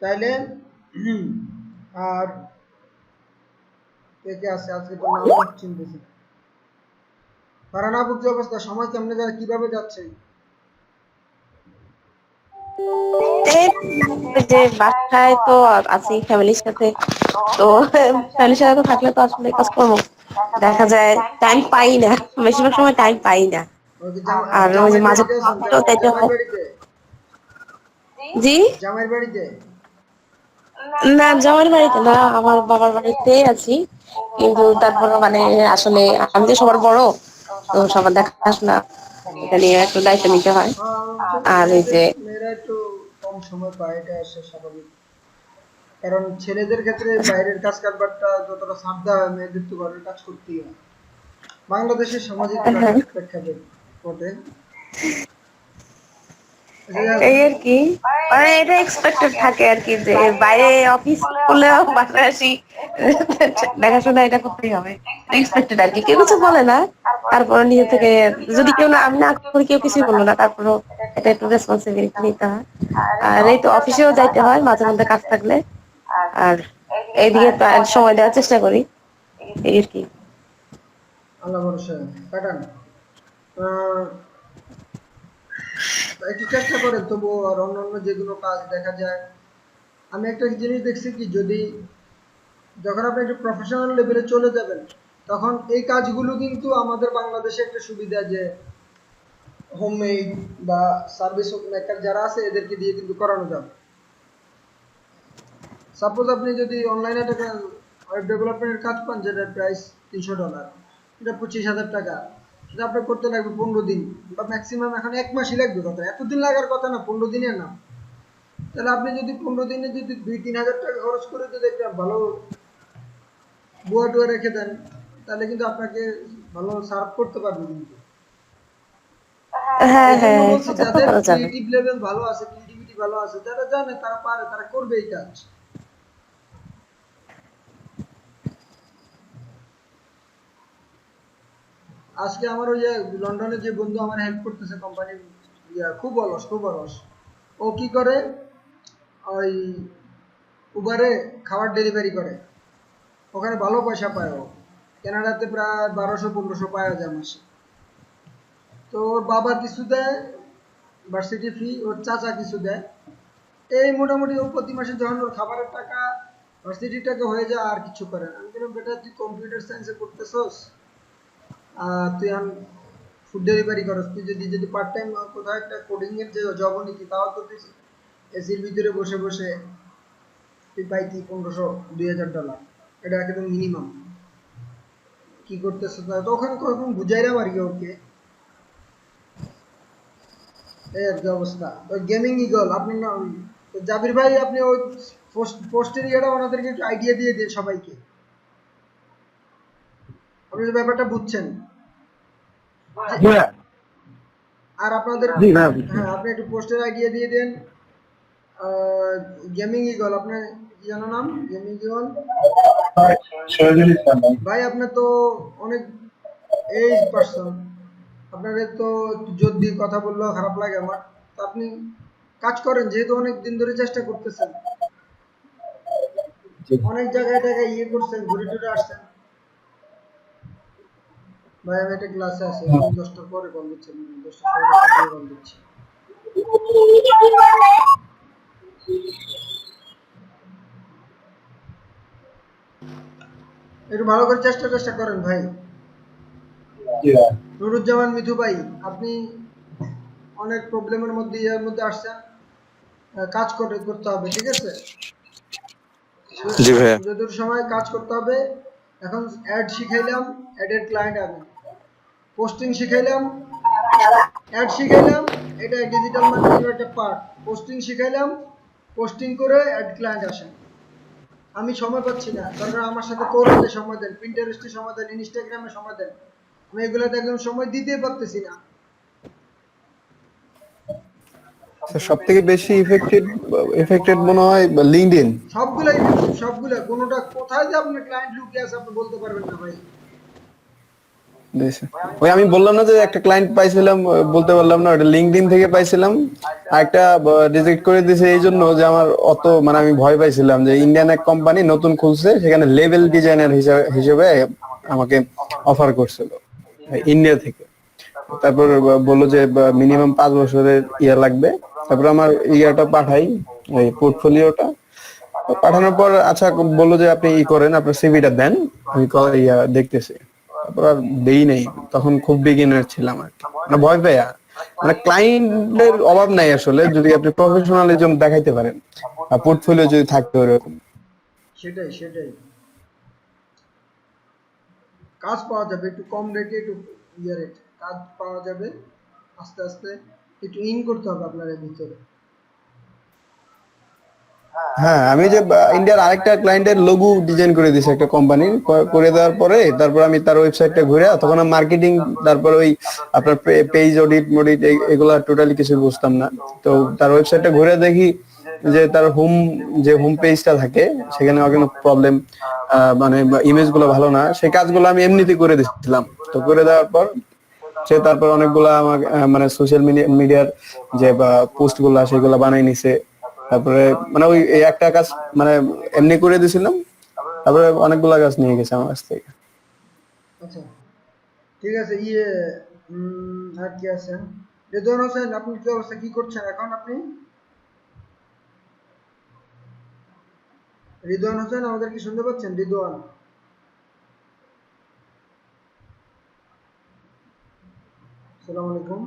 তাইলে আর কে কে আছে আজকে তো নাম চিনতেছি। ফারহান আপুর কি অবস্থা, সময় কেমনে যায়, কিভাবে যাচ্ছে? এই যে বাসায় তো আছি ফ্যামিলির সাথে, তো ফ্যামিলির সাথে তো থাকলে তো আসলে কাজ করবো, দেখা যায় টাইম পাই না, বেশিরভাগ সময় টাইম পাই না। ওই যে আর ওই যে জামাইয়ের মাঝে বাড়িতে আছেন, তাইতে জামাইয়ের বাড়িতে, জি জামাইয়ের বাড়িতে? না, জামাইর বাড়িতে না, আমার বাবার বাড়িতেই আছি। কিন্তু তারপরে মানে আসলে আমি তো সবার বড়, তো সবার দেখাশোনা এটা নিয়ে একটু দায়িত্ব নিতে হয়। আর এই যে মেয়েরা একটু কম সময় পায়, এটা আসলে স্বাভাবিক। কারণ ছেলেদের ক্ষেত্রে বাইরের কাজ কারবারটা যতটা চাপ দেওয়া হয়, মেয়েদের তো ঘরের কাজ করতেই হয়। বাংলাদেশের সামাজিক হ্যাঁ, প্রেক্ষাপটে এই আর কি, মানে এটা এক্সপেক্টেড থাকে আর কি, যে বাইরে অফিস করলেও বাসায় আসি দেখাশোনা এটা করতেই হবে, এক্সপেক্টেড আর কি। কেউ কিছু বলে না, তারপরে নিজে থেকে যদি কেউ না, আমি না করি কেউ কিছুই বললো না, তারপরেও এটা একটু রেসপন্সিবিলিটি নিতে হয়। আর এই তো অফিসেও যাইতে হয় মাঝে মধ্যে কাজ থাকলে, আর এইদিকে সময় দেওয়ার চেষ্টা করি, এই আর কি। আল্লাহ ভরসা কাটান। আহ, একটু চেষ্টা করেন তবুও, আর অন্যান্য যেগুলো কাজ দেখা যায়। আমি একটা জিনিস দেখছি কি, যদি যখন আপনি একটু প্রফেশনাল লেভেলে চলে যাবেন, তখন এই কাজগুলো কিন্তু আমাদের বাংলাদেশে একটা সুবিধা, যে হোমমেড বা সার্ভিস মেকার যারা আছে এদেরকে দিয়ে কিন্তু করানো যাবে। সাপোজ আপনি যদি অনলাইনে একটা ওয়েব ডেভেলপমেন্টের কাজ পান, যেটার প্রাইস $300, এটা 25,000 টাকা, সেটা আপনার করতে লাগবে 15 দিন বা ম্যাক্সিমাম এখন 1 মাসই লাগবে। কথা এতদিন লাগার কথা না, 15 দিনের না। তাহলে আপনি যদি 15 দিনে যদি 2-3 হাজার টাকা খরচ করে যদি একটা ভালো বুয়া টুয়া রেখে দেন, তাহলে কিন্তু আপনাকে ভালো সার্ভ করতে পারবে কিন্তু। হ্যাঁ এই জন্য হ্যাঁ, বলছি, সেটা তো যাদের করা যাবে। ক্রিয়েটিভ লেভেল ভালো আছে, ক্রিয়েটিভিটি ভালো আছে, যারা জানে, তারা পারে, তারা করবে এই কাজ। আজকে আমার ওই যে লন্ডনে যে বন্ধু আমার হেল্প করতেছে কোম্পানির, খুব অলস, খুব অলস। ও কি করে, ওই উবারে খাবার ডেলিভারি করে, ওখানে ভালো পয়সা পায় ও। কানাডাতে প্রায় 1200-1500 পাওয়া যায় মাসে। তো ওর বাবা কিছু দেয় ভার্সিটি ফি, ওর চাচা কিছু দেয়, এই মোটামুটি ও প্রতি মাসে যখন ওর খাবারের টাকা, ভার্সিটির টাকা হয়ে যায়, আর কিছু করে না। আমি বললাম, বেটা তুই কম্পিউটার সায়েন্সে করতেছস, তুই এখন ফুড ডেলিভারি করস, তুই যদি যদি পার্ট টাইম কোথাও একটা কোডিং এর যে জব নিতি, তাও তো তুই এসির ভিতরে বসে বসে তুই পাইতি $1,500-2,000, এটা একদম মিনিমাম। কি করতেছ তো ওখানে, কখন বুঝাইলাম আর কি ওকে, এই আর কি অবস্থা। ওই গেমিং ইগল আপনার নাম, তো জাবির ভাই, আপনি ওই পোস্টের ইয়েটা ওনাদেরকে একটু আইডিয়া দিয়ে দিন সবাইকে, আপনি যে ব্যাপারটা বুঝছেন। হ্যাঁ, আর আপনাদের, জি ভাই বুঝছি। হ্যাঁ, আপনি একটু পোস্টের আইডিয়া দিয়ে দেন। গেমিং ইগল, আপনার কি জানো নাম? গেমিং ইগল শহীদুল ইসলাম ভাই। ভাই, আপনার তো অনেক এইজ পার্সন, আপনাদের তো একটু জোর দিয়ে কথা বললেও খারাপ লাগে আমার। তো আপনি কাজ করেন, যেহেতু অনেক দিন ধরে চেষ্টা করতেছেন, অনেক জায়গায় জায়গায় ইয়ে করছেন, ঘুরে টুরে আসছেন। ভাই আমি একটা ক্লাসে আছি, আমি 10টার পরে কল দিচ্ছি, 10টা 10:30 কল দিচ্ছি। একটু ভালো করে চেষ্টা চেষ্টা করেন ভাই। জি ভাই। নুরুজ্জামান মিথু ভাই, আপনি অনেক প্রবলেমের মধ্যে ইয়ার মধ্যে আসছেন, কাজ করতে হবে, ঠিক আছে? জি ভাইয়া। যতটুকু সময় কাজ করতে হবে। এখন অ্যাড শিখাইলাম, অ্যাডের ক্লায়েন্ট আনেন। পোস্টিং শিখাইলাম, অ্যাড শিখাইলাম, এটা ডিজিটাল মার্কেটিং এর একটা পার্ট। পোস্টিং শিখাইলাম, পোস্টিং করে অ্যাড ক্লায়েন্ট আসেন। আমি সময় পাচ্ছি না, দরকার আমার সাথে কোরাতে সময় দেন, পিন্টারেস্টে সময় দেন, ইনস্টাগ্রামে সময় দেন, আমি এগুলোতে একদম সময় দিতেই পারতেছি না। সব থেকে বেশি এফেক্টেড মনে হয় লিঙ্কডইন। সবগুলাই ইফেক্টিভ, সবগুলা, কোনোটা কোথায় যে আপনার ক্লায়েন্ট লুকিয়ে আছে আপনি বলতে পারবেন না ভাই। ওই আমি বললাম না যে একটা ক্লায়েন্ট পাইছিলাম, বলতে পারলাম না, ওটা লিঙ্কডইন থেকে পাইছিলাম। আর একটা রিজেক্ট করে দিয়েছে এই জন্য যে আমার অত, মানে আমি ভয় পাইছিলাম যে ইন্ডিয়ান এক কোম্পানি নতুন খুলছে, সেখানে লেভেল ডিজাইনার হিসেবে আমাকে অফার করছিল ইন্ডিয়া থেকে। তারপর বললো যে মিনিমাম 5 বছরের ইয়া লাগবে। তারপর আমার ইয়াটা পাঠাই, ওই পোর্টফোলিওটা পাঠানোর পর, আচ্ছা বললো যে আপনি ই করেন, আপনার সিভিটা দেন, আমি ইয়া দেখতেছি। তারপর আর দেই নাই, তখন খুব বিগিনার ছিলাম আর কি, মানে ভয় পেয়ে। মানে ক্লায়েন্টের অভাব নাই আসলে, যদি আপনি প্রফেশনালিজম দেখাইতে পারেন আর পোর্টফোলিও যদি থাকতে ওরকম। সেটাই সেটাই, কাজ পাওয়া যাবে একটু কম রেটে, একটু ইয়ে রেট কাজ পাওয়া যাবে। আস্তে আস্তে একটু ইন করতে হবে আপনার এর ভিতরে। হ্যাঁ, আমি যে ইন্ডিয়ার আরেকটা ক্লায়েন্টের লোগো ডিজাইন করে দিয়েছি একটা কোম্পানি, করে দেওয়ার পরে তারপর আমি তার ওয়েবসাইটটা ঘুরে তখন আমি মার্কেটিং, তারপর ওই আপনার পেজ অডিট মডিট এগুলা টোটালি কিছু বুঝতাম না। তো তার ওয়েবসাইটটা ঘুরে দেখি যে তার হোম পেজটা থাকে সেখানে আমার কোনো প্রবলেম, মানে ইমেজ গুলো ভালো না, সেই কাজগুলো আমি এমনিতে করে দিচ্ছিলাম। তো করে দেওয়ার পর সে তারপর অনেকগুলা আমাকে মানে সোশ্যাল মিডিয়ার যে পোস্ট গুলা সেগুলা বানাই নিছে। তারপরে মানে ওই এই একটা কাজ মানে এমনি করে দিয়েছিলাম, তারপরে অনেকগুলা কাজ নিয়ে গেছে আমার কাছ থেকে। আচ্ছা, ঠিক আছে। আর কি আছেন? রেদওয়ান হোসেন, আপনি কি অবস্থা, কি করছেন এখন আপনি? রিদওয়ান হোসেন, আমাদের কি শুনতে পাচ্ছেন? রিদওয়ান, আসসালামু আলাইকুম।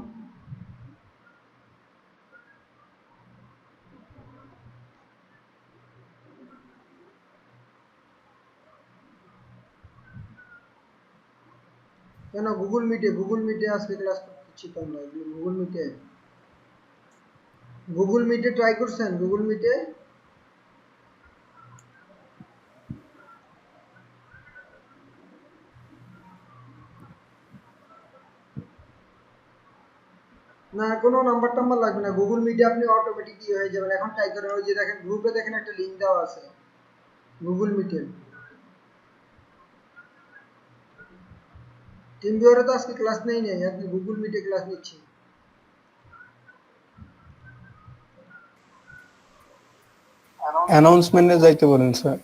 কেন গুগল মিটে আজকে ক্লাস করতেছি তো আমরা, গুগল মিটে ট্রাই করছেন? গুগল মিটে না, কোনো নাম্বার টাম্বার লাগবে না। গুগল মিটে আপনি অটোমেটিক ইয়ে হয়ে যাবেন। এখন ট্রাই করেন, ওই যে দেখেন গ্রুপে দেখেন একটা লিঙ্ক দেওয়া আছে গুগল মিটের। টিম ভিউয়ারে তো আজকে ক্লাস নেই, আপনি গুগল মিটে ক্লাস নিচ্ছি। অ্যানাউন্সমেন্টে যাইতে বলেন স্যার।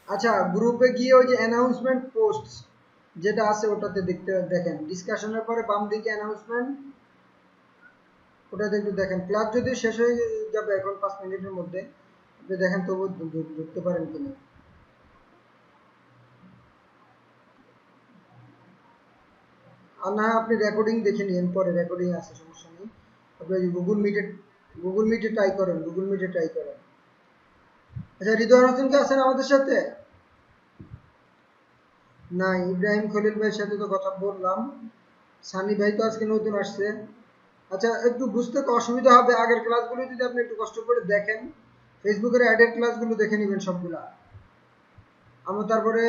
আচ্ছা, গ্রুপে গিয়ে ওই যে অ্যানাউন্সমেন্ট পোস্ট যেটা আছে ওটাতে দেখেন ডিসকাশনের পরে বাম দিকে অ্যানাউন্সমেন্ট, ওটাতে একটু দেখেন। ক্লাস যদি শেষ হয়ে যাবে এখন 5 মিনিটের মধ্যে, আপনি দেখেন তবু ঢুকতে পারেন কিনা। আর না আপনি রেকর্ডিং দেখে নিন, পরে রেকর্ডিং আছে, সমস্যা নেই। আপনি গুগল মিটে ট্রাই করেন। আচ্ছা, রিদওয়ান হোসেন কি আছেন আমাদের সাথে? না, ইব্রাহিম খলিল ভাইয়ের সাথে তো কথা বললাম। সানি ভাই তো আজকে নতুন আসছে। আচ্ছা, একটু বুঝতে তো অসুবিধা হবে, আগের ক্লাসগুলো যদি আপনি একটু কষ্ট করে দেখেন, ফেসবুকের অ্যাডের ক্লাসগুলো দেখে নেবেন সবগুলা। তারপরে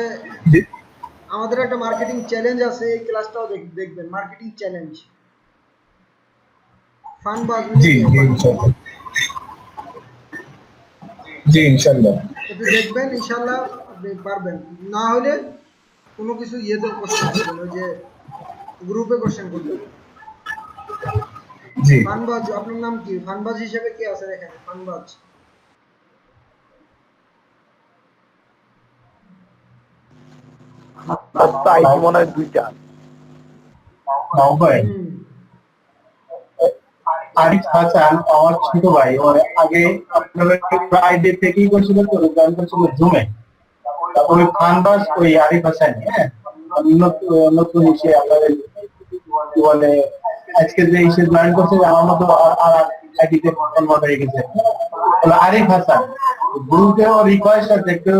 আমাদের একটা মার্কেটিং চ্যালেঞ্জ আছে, এই ক্লাসটাও দেখবেন, মার্কেটিং চ্যালেঞ্জ ফানবাজ জি জি ইনশাল্লাহ, জি ইনশাল্লাহ। একটু দেখবেন, ইনশাল্লাহ আপনি পারবেন। না হলে কোনো কিছু ইয়েতে কোশ্চেন করবেন, ওই যে গ্রুপে কোশ্চেন করবেন। জি ফানবাজ, আপনার নাম কি? ফানবাজ হিসেবে কে আছেন এখানে? ফানবাজ, আইডি মনে হয় 2টা। নাও ভাই, হুম, আরিফ হাসান আমার ছোট ভাই, ওর আগে আপনার ফ্রাইডে থেকেই করছিল, তো জয়েন করছিল জুমে। তারপর ওই খানবাস ওই আরিফ হাসান, হ্যাঁ, নতুন নতুন এসে আপনাদের কি বলে আজকে যে এসে জয়েন করছে আমার মতো আর আইডিতে কনভার্ট হয়ে গেছে, বলে আরিফ হাসান। গ্রুপেও রিকোয়েস্ট আছে, একটু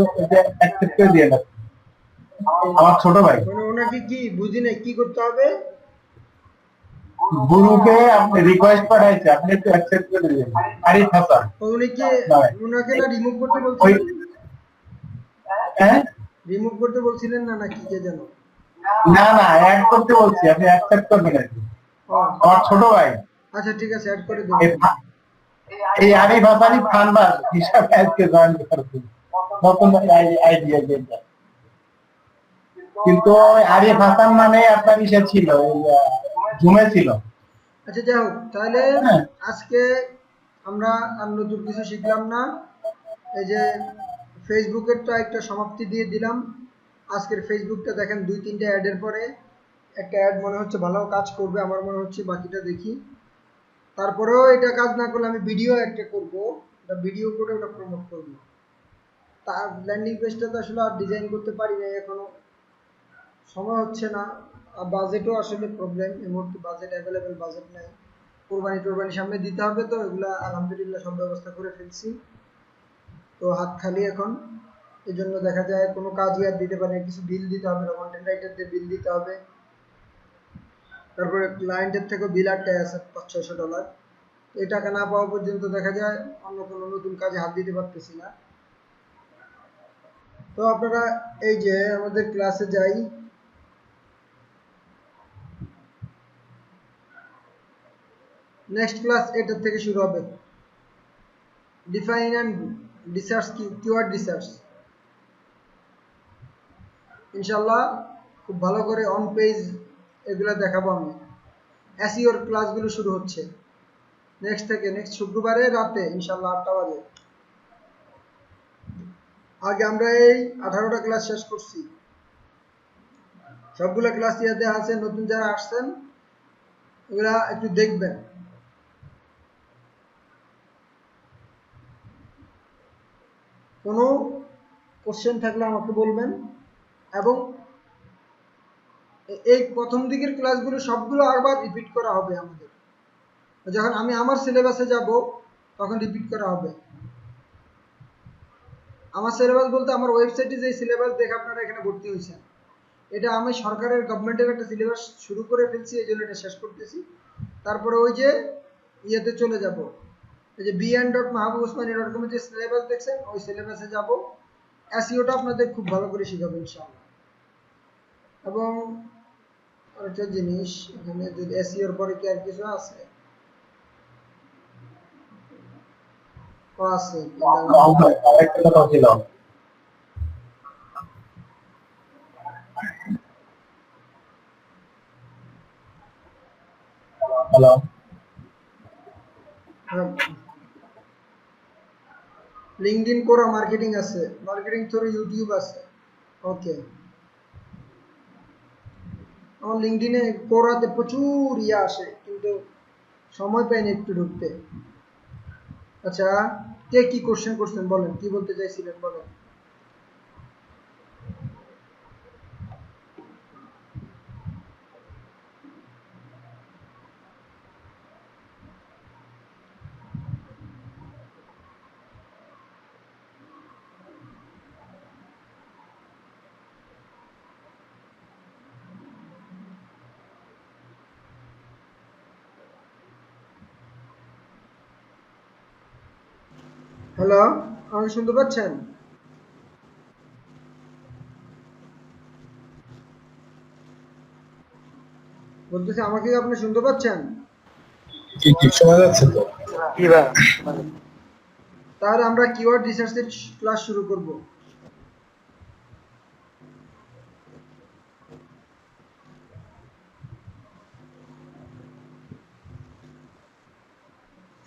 অ্যাকসেপ্ট করে দিয়ে না, আমার ছোট ভাই। মানে ওনাকে কি বুঝি নাই, কি করতে হবে? গ্রুপে আপনি রিকোয়েস্ট পাঠাইছে, আপনি একটু অ্যাকসেপ্ট করে দিবেন, আরিফ হাসান। ওনাকে না রিমুভ করতে ওই বলছিলেন? হ্যাঁ, রিমুভ করতে বলছিলেন না নাকি, কে যেন? না না, অ্যাড করতে বলছি, আপনি অ্যাকসেপ্ট করবেন আর কি। ও, আমার ছোট ভাই আচ্ছা ঠিক আছে, অ্যাড করে এই দেবেন। এই আরিফ হাসানই খানবাস হিসাবে আজকে জয়েন করছে, নতুন আইডিয়া যেটা। কিন্তু ওই আরিফ হাসান মানে আপনার ইসে ছিল, ওই জুমে ছিল। আচ্ছা, যাই হোক, তাহলে হ্যাঁ। আজকে আমরা আর নতুন কিছু শিখলাম না। এই যে ফেসবুকেরটা একটা সমাপ্তি দিয়ে দিলাম। আজকের ফেসবুকটা দেখেন 2-3টা অ্যাডের পরে একটা অ্যাড মনে হচ্ছে ভালো কাজ করবে, আমার মনে হচ্ছে, বাকিটা দেখি। তারপরেও এটা কাজ না করলে আমি ভিডিও একটা করব, এটা ভিডিও করে ওটা প্রমোট করব। তার ল্যান্ডিং পেজটা তো আসলে আর ডিজাইন করতে পারি না এখনো, সময় হচ্ছে না। আর বাজেটও আসলে প্রবলেম, এই মুহূর্তে বাজেট অ্যাভেলেবেল বাজেট নাই। কোরবানি সামনে দিতে হবে, তো এগুলা আলহামদুলিল্লাহ সব ব্যবস্থা করে ফেলছি, তো হাত খালি এখন। এই জন্য দেখা যায় কোনো কাজই আর দিতে পারি না, কিছু বিল দিতে হবে, কন্টেন্ট রাইটারদের বিল দিতে হবে, তারপরে ক্লায়েন্টের থেকেও বিল আটকায় আছে $500-600। এই টাকা না পাওয়া পর্যন্ত দেখা যায় অন্য কোনো নতুন কাজে হাত দিতে পারতেছি না। তো আপনারা এই যে আমাদের ক্লাসে যাই, নেক্সট ক্লাস এটার থেকে শুরু হবে, define and research, keyword research. ইনশাল্লাহ খুব ভালো করে অন পেজ এগুলো দেখাবো আমি। এসইওর ক্লাসগুলো শুরু হচ্ছে নেক্সট শুক্রবারে রাতে ইনশাল্লাহ 8টা বাজে। আগে আমরা এই 18টা ক্লাস শেষ করছি, সবগুলো ক্লাস ইয়াতে আছে। নতুন যারা আসছেন এগুলা একটু দেখবেন। কোনো কোশ্চেন থাকলে আমাকে বলবেন। এবং এই প্রথম দিকের ক্লাসগুলো সবগুলো আবার রিপিট করা হবে আমাদের। যখন আমি আমার সিলেবাসে যাব তখন রিপিট করা হবে। আমার সিলেবাস বলতে আমার ওয়েবসাইটে যে সিলেবাস দেখে আপনারা এখানে ভর্তি হয়েছেন, এটা আমি সরকারের গভর্নমেন্টের একটা সিলেবাস শুরু করে ফেলছি, এই জন্য এটা শেষ করতেছি। তারপরে ওই যে ইয়েতে চলে যাব, এই যে bn.mahabubosmani.com যে সিলেবাস দেখছেন ওই সিলেবাসে যাব। এসইওটা আপনাদের খুব ভালো করে শিখাবো ইনশাআল্লাহ। এবং আরেকটা জিনিস, এখানে যদি এসইওর পরে কি আর কিছু আছে? আছে আরেকটা কথা ছিল। হ্যালো, লিঙ্কডইন কোরা মার্কেটিং আছে, মার্কেটিং থ্রু ইউটিউব আছে। ওকে, আমার লিঙ্কডইনে কোরাতে প্রচুর ইয়ে আসে, কিন্তু সময় পাইনি একটু ঢুকতে। আচ্ছা, কে কি কোশ্চেন করছেন বলেন, কি বলতে চাইছিলেন বলেন। হ্যালো, আমাকে শুনতে পাচ্ছেন? বলতেছি আমাকে কি আপনি শুনতে পাচ্ছেন? কি শোনা যাচ্ছে তো? কি বা তাহলে আমরা কিওয়ার্ড রিসার্চের ক্লাস শুরু করব।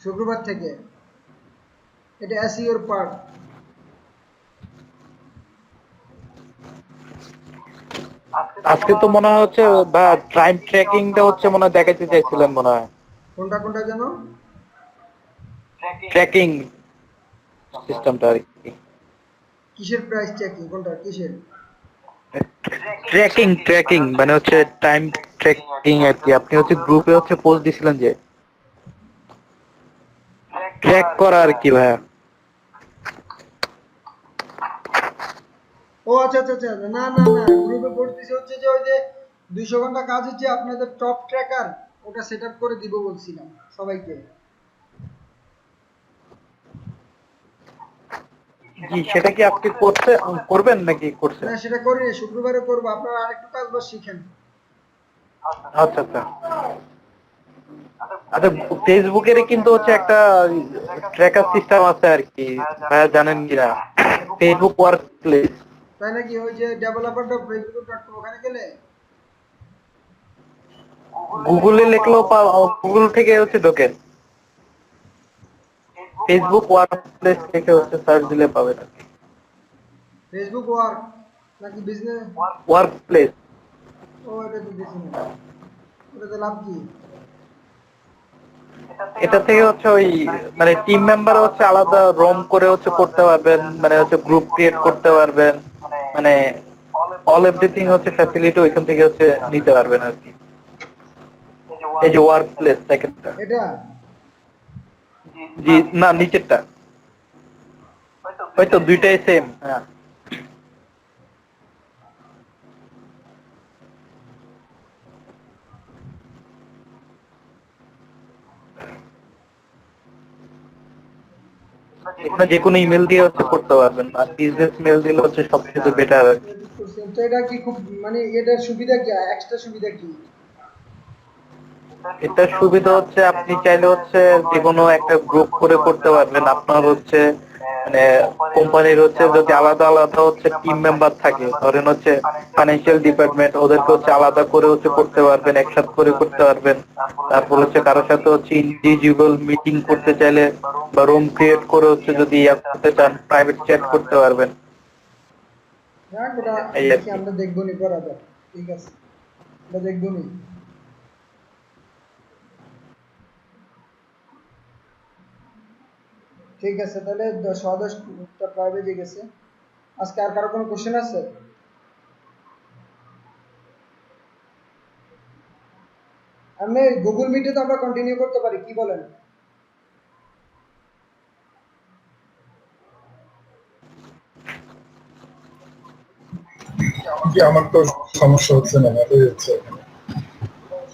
শুক্রবার থেকে। এটা এসইওর পার্ট। আজকে তো মনে হয় হচ্ছে বা টাইম ট্র্যাকিংটা হচ্ছে মনে হয় দেখাইতে চাইছিলেন মনে হয়, কোনটা কোনটা যেন? ট্র্যাকিং সিস্টেমটা আর কি। কিসের প্রাইস ট্র্যাকিং? কোনটা কিসের? ট্র্যাকিং মানে হচ্ছে টাইম ট্র্যাকিং আর কি। আপনি হচ্ছে গ্রুপে হচ্ছে পোস্ট দিছিলেন যে ট্র্যাক করা আর কি ভাইয়া। ও আচ্ছা আচ্ছা আচ্ছা, না না না, গ্রুপে পোস্ট দিছে হচ্ছে যে ওই যে 200 ঘন্টা কাজ হচ্ছে আপনাদের টপ ট্র্যাকার, ওটা সেট আপ করে দিব বলছিলাম সবাইকে। জি, সেটা কি আপনি করবেন নাকি করছেন? না সেটা করি, শুক্রবারে করবো। আপনারা আরেকটু কাজ বাজ শিখেন। আচ্ছা আচ্ছা আচ্ছা। ফেসবুকের কিন্তু হচ্ছে একটা ট্র্যাকার সিস্টেম আছে আর কি ভাইয়া, জানেন কিনা? Facebook work place. তাই নাকি? ওই যে developer.facebook.com ওখানে গেলে গুগলে লিখলেও গুগল থেকে হচ্ছে ঢোকেন, ফেসবুক ওয়ার্ক প্লেস থেকে হচ্ছে সার্চ দিলে পাবেন আর কি। ফেসবুক ওয়ার্ক নাকি বিজনেস? Workplace. ও এটা তো দেখি না, ওটাতে লাভ কি? এটা থেকে হচ্ছে ওই মানে টিম মেম্বার হচ্ছে আলাদা রুম করে হচ্ছে করতে পারবেন, মানে হচ্ছে গ্রুপ ক্রিয়েট করতে পারবেন, মানে অল এভরিথিং হচ্ছে ফ্যাসিলিটি ওইখান থেকে হচ্ছে নিতে পারবেন আর কি। এই যে ওয়ার্ক প্লেস সেকেন্ডটা। এটা জি না, নিচেরটা। হয়তো দুইটাই সেম। হ্যাঁ, এখানে যে কোনো ইমেল দিয়ে হচ্ছে করতে পারবেন, আর বিজনেস মেল দিলে হচ্ছে সবচেয়ে বেটার। edit করছেন। তো এটা কি খুব মানে এটার সুবিধা কি, এক্সট্রা সুবিধা কি? এটার সুবিধা হচ্ছে আপনি চাইলে হচ্ছে যে কোনো একটা গ্রুপ করে করতে পারবেন। আপনার হচ্ছে মানে কোম্পানির হচ্ছে যদি আলাদা আলাদা হচ্ছে টিম মেম্বার থাকে, ধরেন হচ্ছে ফাইন্যান্সিয়াল ডিপার্টমেন্ট, ওদেরকে হচ্ছে আলাদা করে হচ্ছে করতে পারবেন, একসাথে করে করতে পারবেন। তারপর হচ্ছে কারোর সাথে হচ্ছে ইন্ডিভিজুয়াল মিটিং করতে চাইলে বা রুম ক্রিয়েট করে হচ্ছে যদি ইয়া করতে চান, প্রাইভেট চ্যাট করতে পারবেন, যাক, ওটা এই আর দেখি, কি। আমরা দেখবো নি করা যায়। ঠিক আছে, ওটা দেখবো নি। ঠিক আছে, তাহলে 10:10টা প্রায় বেজে গেছে। আজকে আর কারো কোনো কোশ্চেন আছে? আমি গুগল মিটে তো আমরা কন্টিনিউ করতে পারি, কি বলেন? যে আমার তো সমস্যা হচ্ছে না, ভালোই হচ্ছে।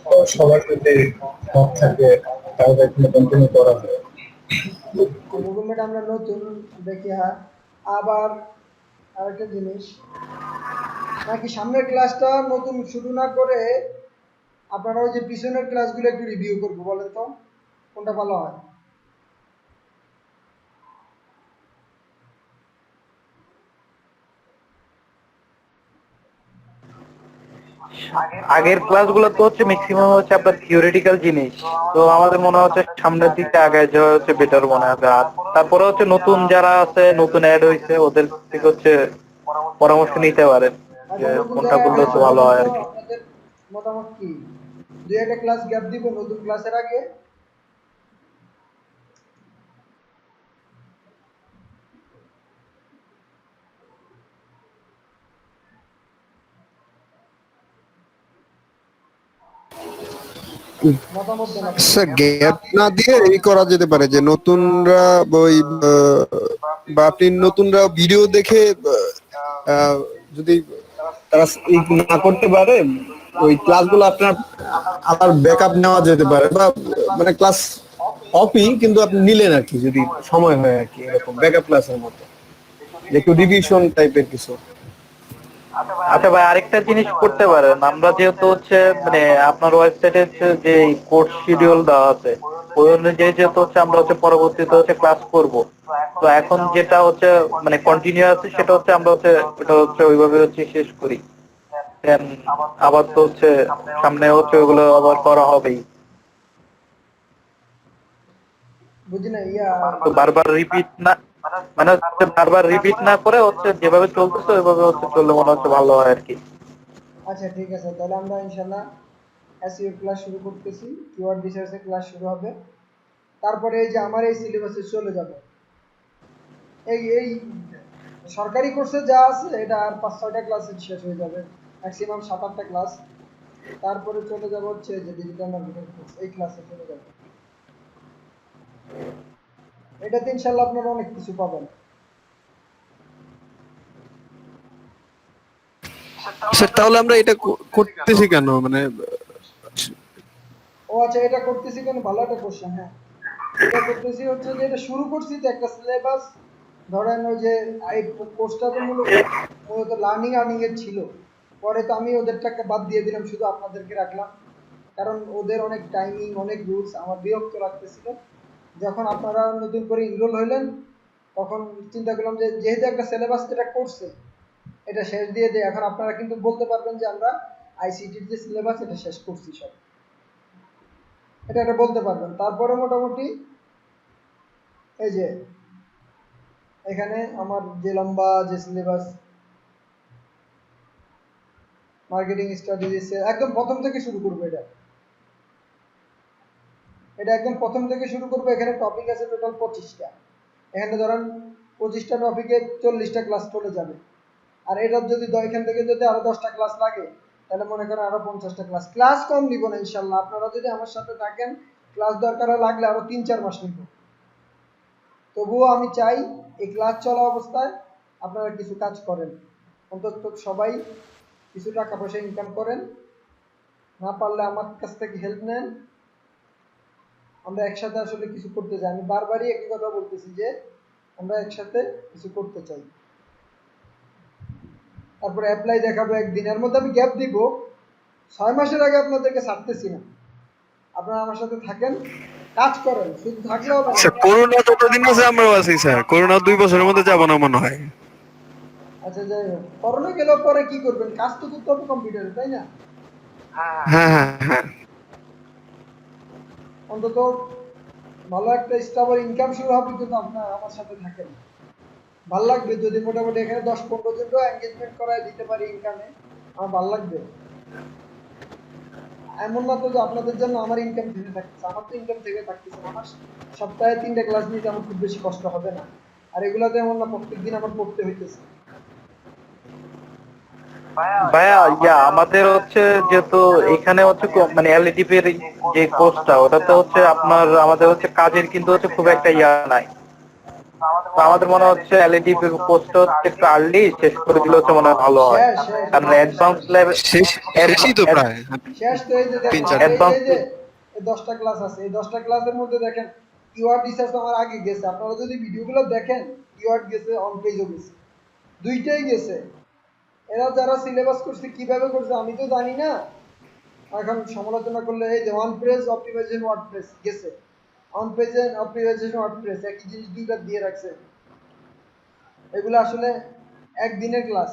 তো সবার যদি মত থাকে তাহলে এখানে কন্টিনিউ করা যায়। গুগল মিট আমরা নতুন, দেখি। হ্যাঁ, আবার আরেকটা জিনিস, নাকি সামনের ক্লাসটা নতুন শুরু না করে আপনারা ওই যে পিছনের ক্লাসগুলো একটু রিভিউ করবো, বলেন তো কোনটা ভালো হয়? আগের ক্লাসগুলো তো হচ্ছে ম্যাক্সিমাম হচ্ছে আপনার থিওরিটিক্যাল জিনিস, তো আমাদের মনে হচ্ছে সামনের দিকে আগে যাওয়া হচ্ছে বেটার মনে হবে। আর তারপরে হচ্ছে নতুন যারা আছে, নতুন অ্যাড হয়েছে, ওদের থেকে হচ্ছে পরামর্শ নিতে পারেন যে আচ্ছা, নতুন কোনটা যারা অ্যাড করলে হয়েছে হচ্ছে ভালো বলেন হয় তো আর কি। আপনাদের মতামত কি? দুই একটা ক্লাস গ্যাপ দিব নতুন ক্লাসের আগে। মতামত দেন আপনাদের। আচ্ছা, গ্যাপ না দিয়ে এই করা যেতে পারে যে নতুনরা ওই বা আপনি নতুনরা ভিডিও দেখে আহ, যদি তারা ই না করতে পারে, ওই ক্লাসগুলো আপনার আবার ব্যাকআপ নেওয়া যেতে পারে, বা মানে ক্লাস অফই কিন্তু আপনি নিলেন আর কি, যদি সময় হয় আর কি, এরকম ব্যাকআপ ক্লাসের মতো, যে একটু রিভিশন টাইপের কিছু। আচ্ছা ভাই, আরেকটা জিনিস করতে পারেন, আমরা যেহেতু হচ্ছে মানে আপনার ওয়েবসাইটে হচ্ছে যে কোর্স শিডিউল দেওয়া আছে, ওই অনুযায়ী যেহেতু হচ্ছে আমরা হচ্ছে পরবর্তীতে হচ্ছে ক্লাস করব, তো এখন যেটা হচ্ছে মানে কন্টিনিউ আছে সেটা হচ্ছে আমরা হচ্ছে ওটা হচ্ছে ওইভাবে হচ্ছে শেষ করি। Then আবার তো হচ্ছে সামনে হচ্ছে ওগুলো আবার করা হবেই, বুঝি না ইয়া। তো বারবার রিপিট না, মানে হচ্ছে বারবার রিপিট না করে হচ্ছে যেভাবে চলতেছে ওইভাবে হচ্ছে চললে মনে হচ্ছে ভালো হয় আর কি। আচ্ছা ঠিক আছে, তাহলে আমরা ইনশাল্লাহ এসইও ক্লাস শুরু করতেছি, কিওয়ার্ড রিসার্চের ক্লাস শুরু হবে। তারপরে এই যে আমার এই সিলেবাসে চলে যাব, এই সরকারি কোর্সে যা আছে এটা আর 5-6টা ক্লাসে শেষ হয়ে যাবে, ম্যাক্সিমাম 7-8টা ক্লাস। তারপরে চলে যাব হচ্ছে যে ডিজিটাল মার্কেটিং কোর্স, এই ক্লাসে চলে যাব। এটাতে ইনশাল্লাহ আপনারা অনেক কিছু পাবেন। আচ্ছা, তাহলে আমরা এটা করতেছি কেন, মানে ও আচ্ছা, এটা করতেছি কেন, ভালো একটা কোশ্চেন। হ্যাঁ, এটা করতেছি হচ্ছে যে এটা শুরু করছি তো একটা সিলেবাস। ধরেন ওই যে এই কোর্সটা তো মূলত লার্নিং আর্নিং এর ছিল, পরে তো আমি ওদেরটাকে বাদ দিয়ে দিলাম, শুধু আপনাদেরকে রাখলাম। কারণ ওদের অনেক টাইমিং, অনেক রুলস আমার বিরক্ত লাগতেছিল। যখন আপনারা নতুন করে ইনরোল হইলেন তখন চিন্তা করলাম যে যেহেতু একটা সিলেবাস এটা করছে, এটা শেষ দিয়ে দেয়। এখন আপনারা কিন্তু বলতে পারবেন যে আমরা আইসিটির যে সিলেবাস এটা শেষ করছি সব, এটা বলতে পারবেন। তারপরে মোটামুটি এই যে এখানে আমার যে লম্বা যে সিলেবাস, মার্কেটিং স্ট্র্যাটেজি একদম প্রথম থেকে শুরু করবো। এটা একদম প্রথম থেকে শুরু করবো। এখানে টপিক আছে টোটাল 25টা। এখানে ধরেন 25টা টপিকে 40টা ক্লাস চলে যাবে। আর এটার যদি এখান থেকে যদি আরো 10টা ক্লাস লাগে, তাহলে মনে করেন আরো 50টা ক্লাস। ক্লাস কম নিব না ইনশাল্লাহ, আপনারা যদি আমার সাথে থাকেন ক্লাস দরকার লাগলে আরো 3-4 মাস নিব। তবুও আমি চাই এই ক্লাস চলা অবস্থায় আপনারা কিছু কাজ করেন, অন্তত সবাই কিছু টাকা পয়সা ইনকাম করেন। না পারলে আমার কাছ থেকে হেল্প নেন, আমরা একসাথে আসলে কিছু করতে চাই। আমি বারবারই একই কথা বলতেছি যে আমরা একসাথে কিছু করতে চাই। তারপরে অ্যাপ্লাই দেখাবো একদিনের মধ্যে, আমি গ্যাপ দিব, 6 মাসের আগে আপনাদেরকে ছাড়তেছি না। আপনারা আমার সাথে থাকেন, কাজ করেন, শুধু থাকলে হবে না। স্যার করোনা যতদিন আছে আমরাও আছি স্যার, করোনা 2 বছরের মধ্যে যাবো না মনে হয়। আচ্ছা যাই হোক, করোনা গেলেও পরে কি করবেন, কাজ তো করতে হবে কম্পিউটারে, তাই না? হ্যাঁ হ্যাঁ হ্যাঁ। অন্তত ভালো একটা স্টেবল ইনকাম শুরু হবে কিন্তু আপনারা আমার সাথে থাকেন। ভালো লাগবে যদি মোটামুটি এখানে 10-15 জনও এঙ্গেজমেন্ট করায় দিতে পারি ইনকামে, আমার ভালো লাগবে। এমন না তো যে আপনাদের জন্য আমার ইনকাম থেকে থাকতেছে, আমার তো ইনকাম থেকে থাকতেছে না। আমার সপ্তাহে 3টা ক্লাস নিতে আমার খুব বেশি কষ্ট হবে না। আর এগুলাতে এমন না প্রত্যেকদিন আমার পড়তে হইতেছে। ভাইয়া আমাদের হচ্ছে যেহেতু এখানে হচ্ছে মানে এলইডিপি এর যে কোর্সটা ওটাতে হচ্ছে আপনার আমাদের হচ্ছে কাজের কিন্তু হচ্ছে খুব একটা নাই। তো আমাদের মনে হচ্ছে এলইডিপি এর কোর্সটা হচ্ছে একটু আর্লি শেষ করে দিলে হচ্ছে মনে হয় ভালো হয়, কারণ অ্যাডভান্স লেভেল শেষই তো প্রায়। শেষ তো এই যে দেখেন, 3-4 এই যে 10টা ক্লাস আছে, এই 10টা ক্লাসের মধ্যে দেখেন কিওয়ার্ড রিসার্চ আমার আগে গেছে। আপনারা যদি ভিডিওগুলো দেখেন, কিওয়ার্ড গেছে, অন পেজও গেছে, দুইটাই গেছে। এরা যারা সিলেবাস করছে কিভাবে করছে আমি তো জানি না। এখন সমালোচনা করলে এই যে অন পেজ অপটিমাইজেশন ওয়ার্ডপ্রেস গেছে, অন পেজ অপটিমাইজেশন ওয়ার্ডপ্রেস একই জিনিস দুইটা দিয়ে রাখছে। এগুলো আসলে একদিনের ক্লাস।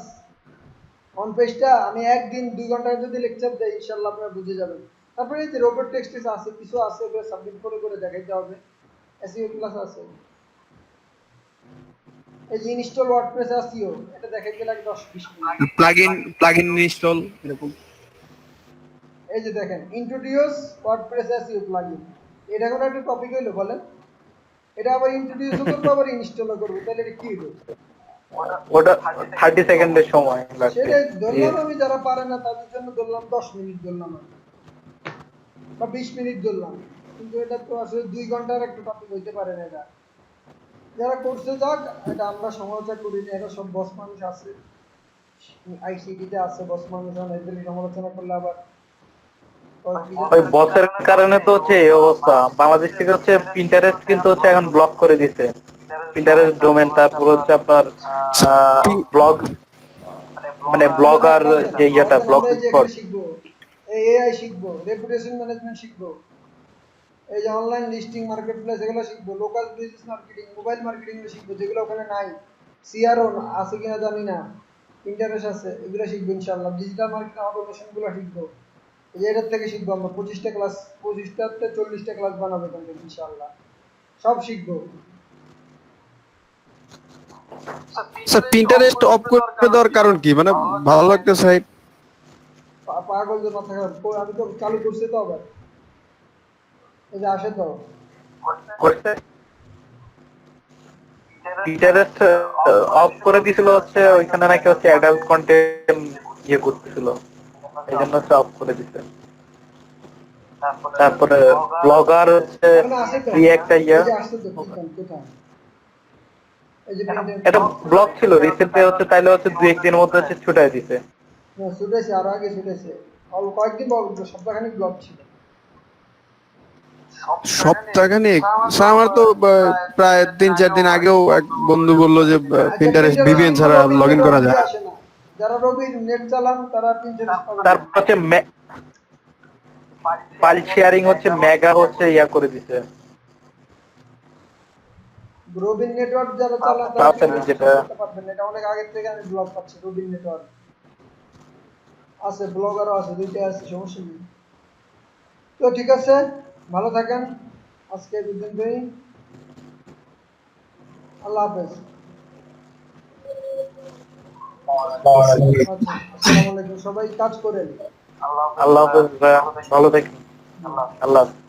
অন পেজটা আমি একদিন 2 ঘন্টা যদি লেকচার দেই ইনশাআল্লাহ আপনারা বুঝে যাবেন। তারপরে এই যে রোবট টেক্সট আছে, কিছু আছে ওগুলো সাবমিট করে দেখাইতে হবে। এসইও ক্লাস আছে, এই যে ইনস্টল ওয়ার্ডপ্রেস এসইও, এটা দেখাইতে লাগে 10-20 মিনিট। প্লাগইন ইনস্টল এরকম। এই যে দেখেন ইন্ট্রোডিউস ওয়ার্ডপ্রেস এসইও প্লাগইন, এটা কোন একটা টপিক হইলো বলেন? এটা আবার ইন্ট্রোডিউসও করব আবার ইনস্টলও করব, তাহলে এটা কি হলো? ওটা 30 সেকেন্ডের সময় লাগবে। সেটা ধরলাম আমি, যারা পারে না তাদের জন্য ধরলাম 10 মিনিট ধরলাম আমি, বা 20 মিনিট ধরলাম, কিন্তু এটা তো আসলে 2 ঘন্টার একটা টপিক হইতে পারে না। এটা যারা করছে যাক, এটা আমরা সমালোচনা করি না, এটা সব বস মানুষ আছে, আইসিটিতে আছে বস মানুষ, এদের সমালোচনা করলে আবার ওই বসের কারণে তো হচ্ছে এই অবস্থা। বাংলাদেশ থেকে হচ্ছে পিন্টারেস্ট কিন্তু হচ্ছে এখন ব্লক করে দিছে, পিন্টারেস্ট ডোমেন, তারপর হচ্ছে আপনার ব্লগ মানে ব্লগার যে ইয়েটা ব্লগ স্পট। শিখবো, এআই শিখবো, রেপুটেশন ম্যানেজমেন্ট শিখবো, এই যে অনলাইন লিস্টিং মার্কেটপ্লেস এগুলো শিখবো, local business marketing, mobile marketing শিখবো, যেগুলো ওখানে নাই। সিআরও আছে কিনা জানি না, ইন্টারেস্ট আছে, এগুলো শিখবো ইনশাআল্লাহ। ডিজিটাল মার্কেটিং অটোমেশন গুলো শিখবো, এই যে এটার থেকে শিখবো আমরা 25টা ক্লাস, 25টাতে 40টা ক্লাস বানাবো এখান থেকে ইনশাআল্লাহ, সব শিখবো। স্যার পিন্টারেস্ট অফ করে দেওয়ার কারণ কি, মানে ভালো একটা সাইট। পাগল যে মাথা খারাপ, আমি তো চালু করছি তো আবার, এই যে আসে তো করতে পিন্টারেস্ট অফ করে দিছিল হচ্ছে, ওইখানে নাকি হচ্ছে অ্যাডাল্ট কন্টেন্ট ইয়ে করতেছিল, এই জন্য হচ্ছে অফ করে দিছে। তারপরে ব্লগার হচ্ছে এখানে আসে তো, ফ্রি একটা এই ইয়ে, যে আসছে তো কোথায়, এই যে এটা ব্লগ ছিল রিসেন্টলি হচ্ছে, তাইলে হচ্ছে 2-1 দিনের মধ্যে হচ্ছে ছুটাই দিছে। না ছুটেছে, আরো আগে ছুটেছে, অল্প কয়েকদিন সপ্তাহখানিক ব্লগ ছিল। সপ্তাহখানেক? স্যার আমার তো প্রায় 3-4 দিন আগেও এক বন্ধু বললো যে পিন্টারেস্ট ভিপিএন ছাড়া লগ ইন করা যায়। যারা রবির নেট চালান তারা পিন্টারেস্ট পাবেন। তারপর হচ্ছে ফাইল শেয়ারিং হচ্ছে মেগা হচ্ছে ইয়া করে দিছে। রবিন নেটওয়ার্ক যারা চালান তারা করতে পারবেন, এটা অনেক আগে থেকে আমি ব্লগ পাচ্ছি। রবিন নেটওয়ার্ক আছে, ব্লগারও আছে, দুইটা আছে, সমস্যা নেই। তো ঠিক আছে, ভালো থাকেন, আজকে দুদিন ধরে আল্লাহ হাফেজ। আসসালামু আলাইকুম, সবাই কাজ করেন। আল্লাহ হাফেজ ভাইয়া, ভালো থাকেন। আল্লাহ হাফেজ।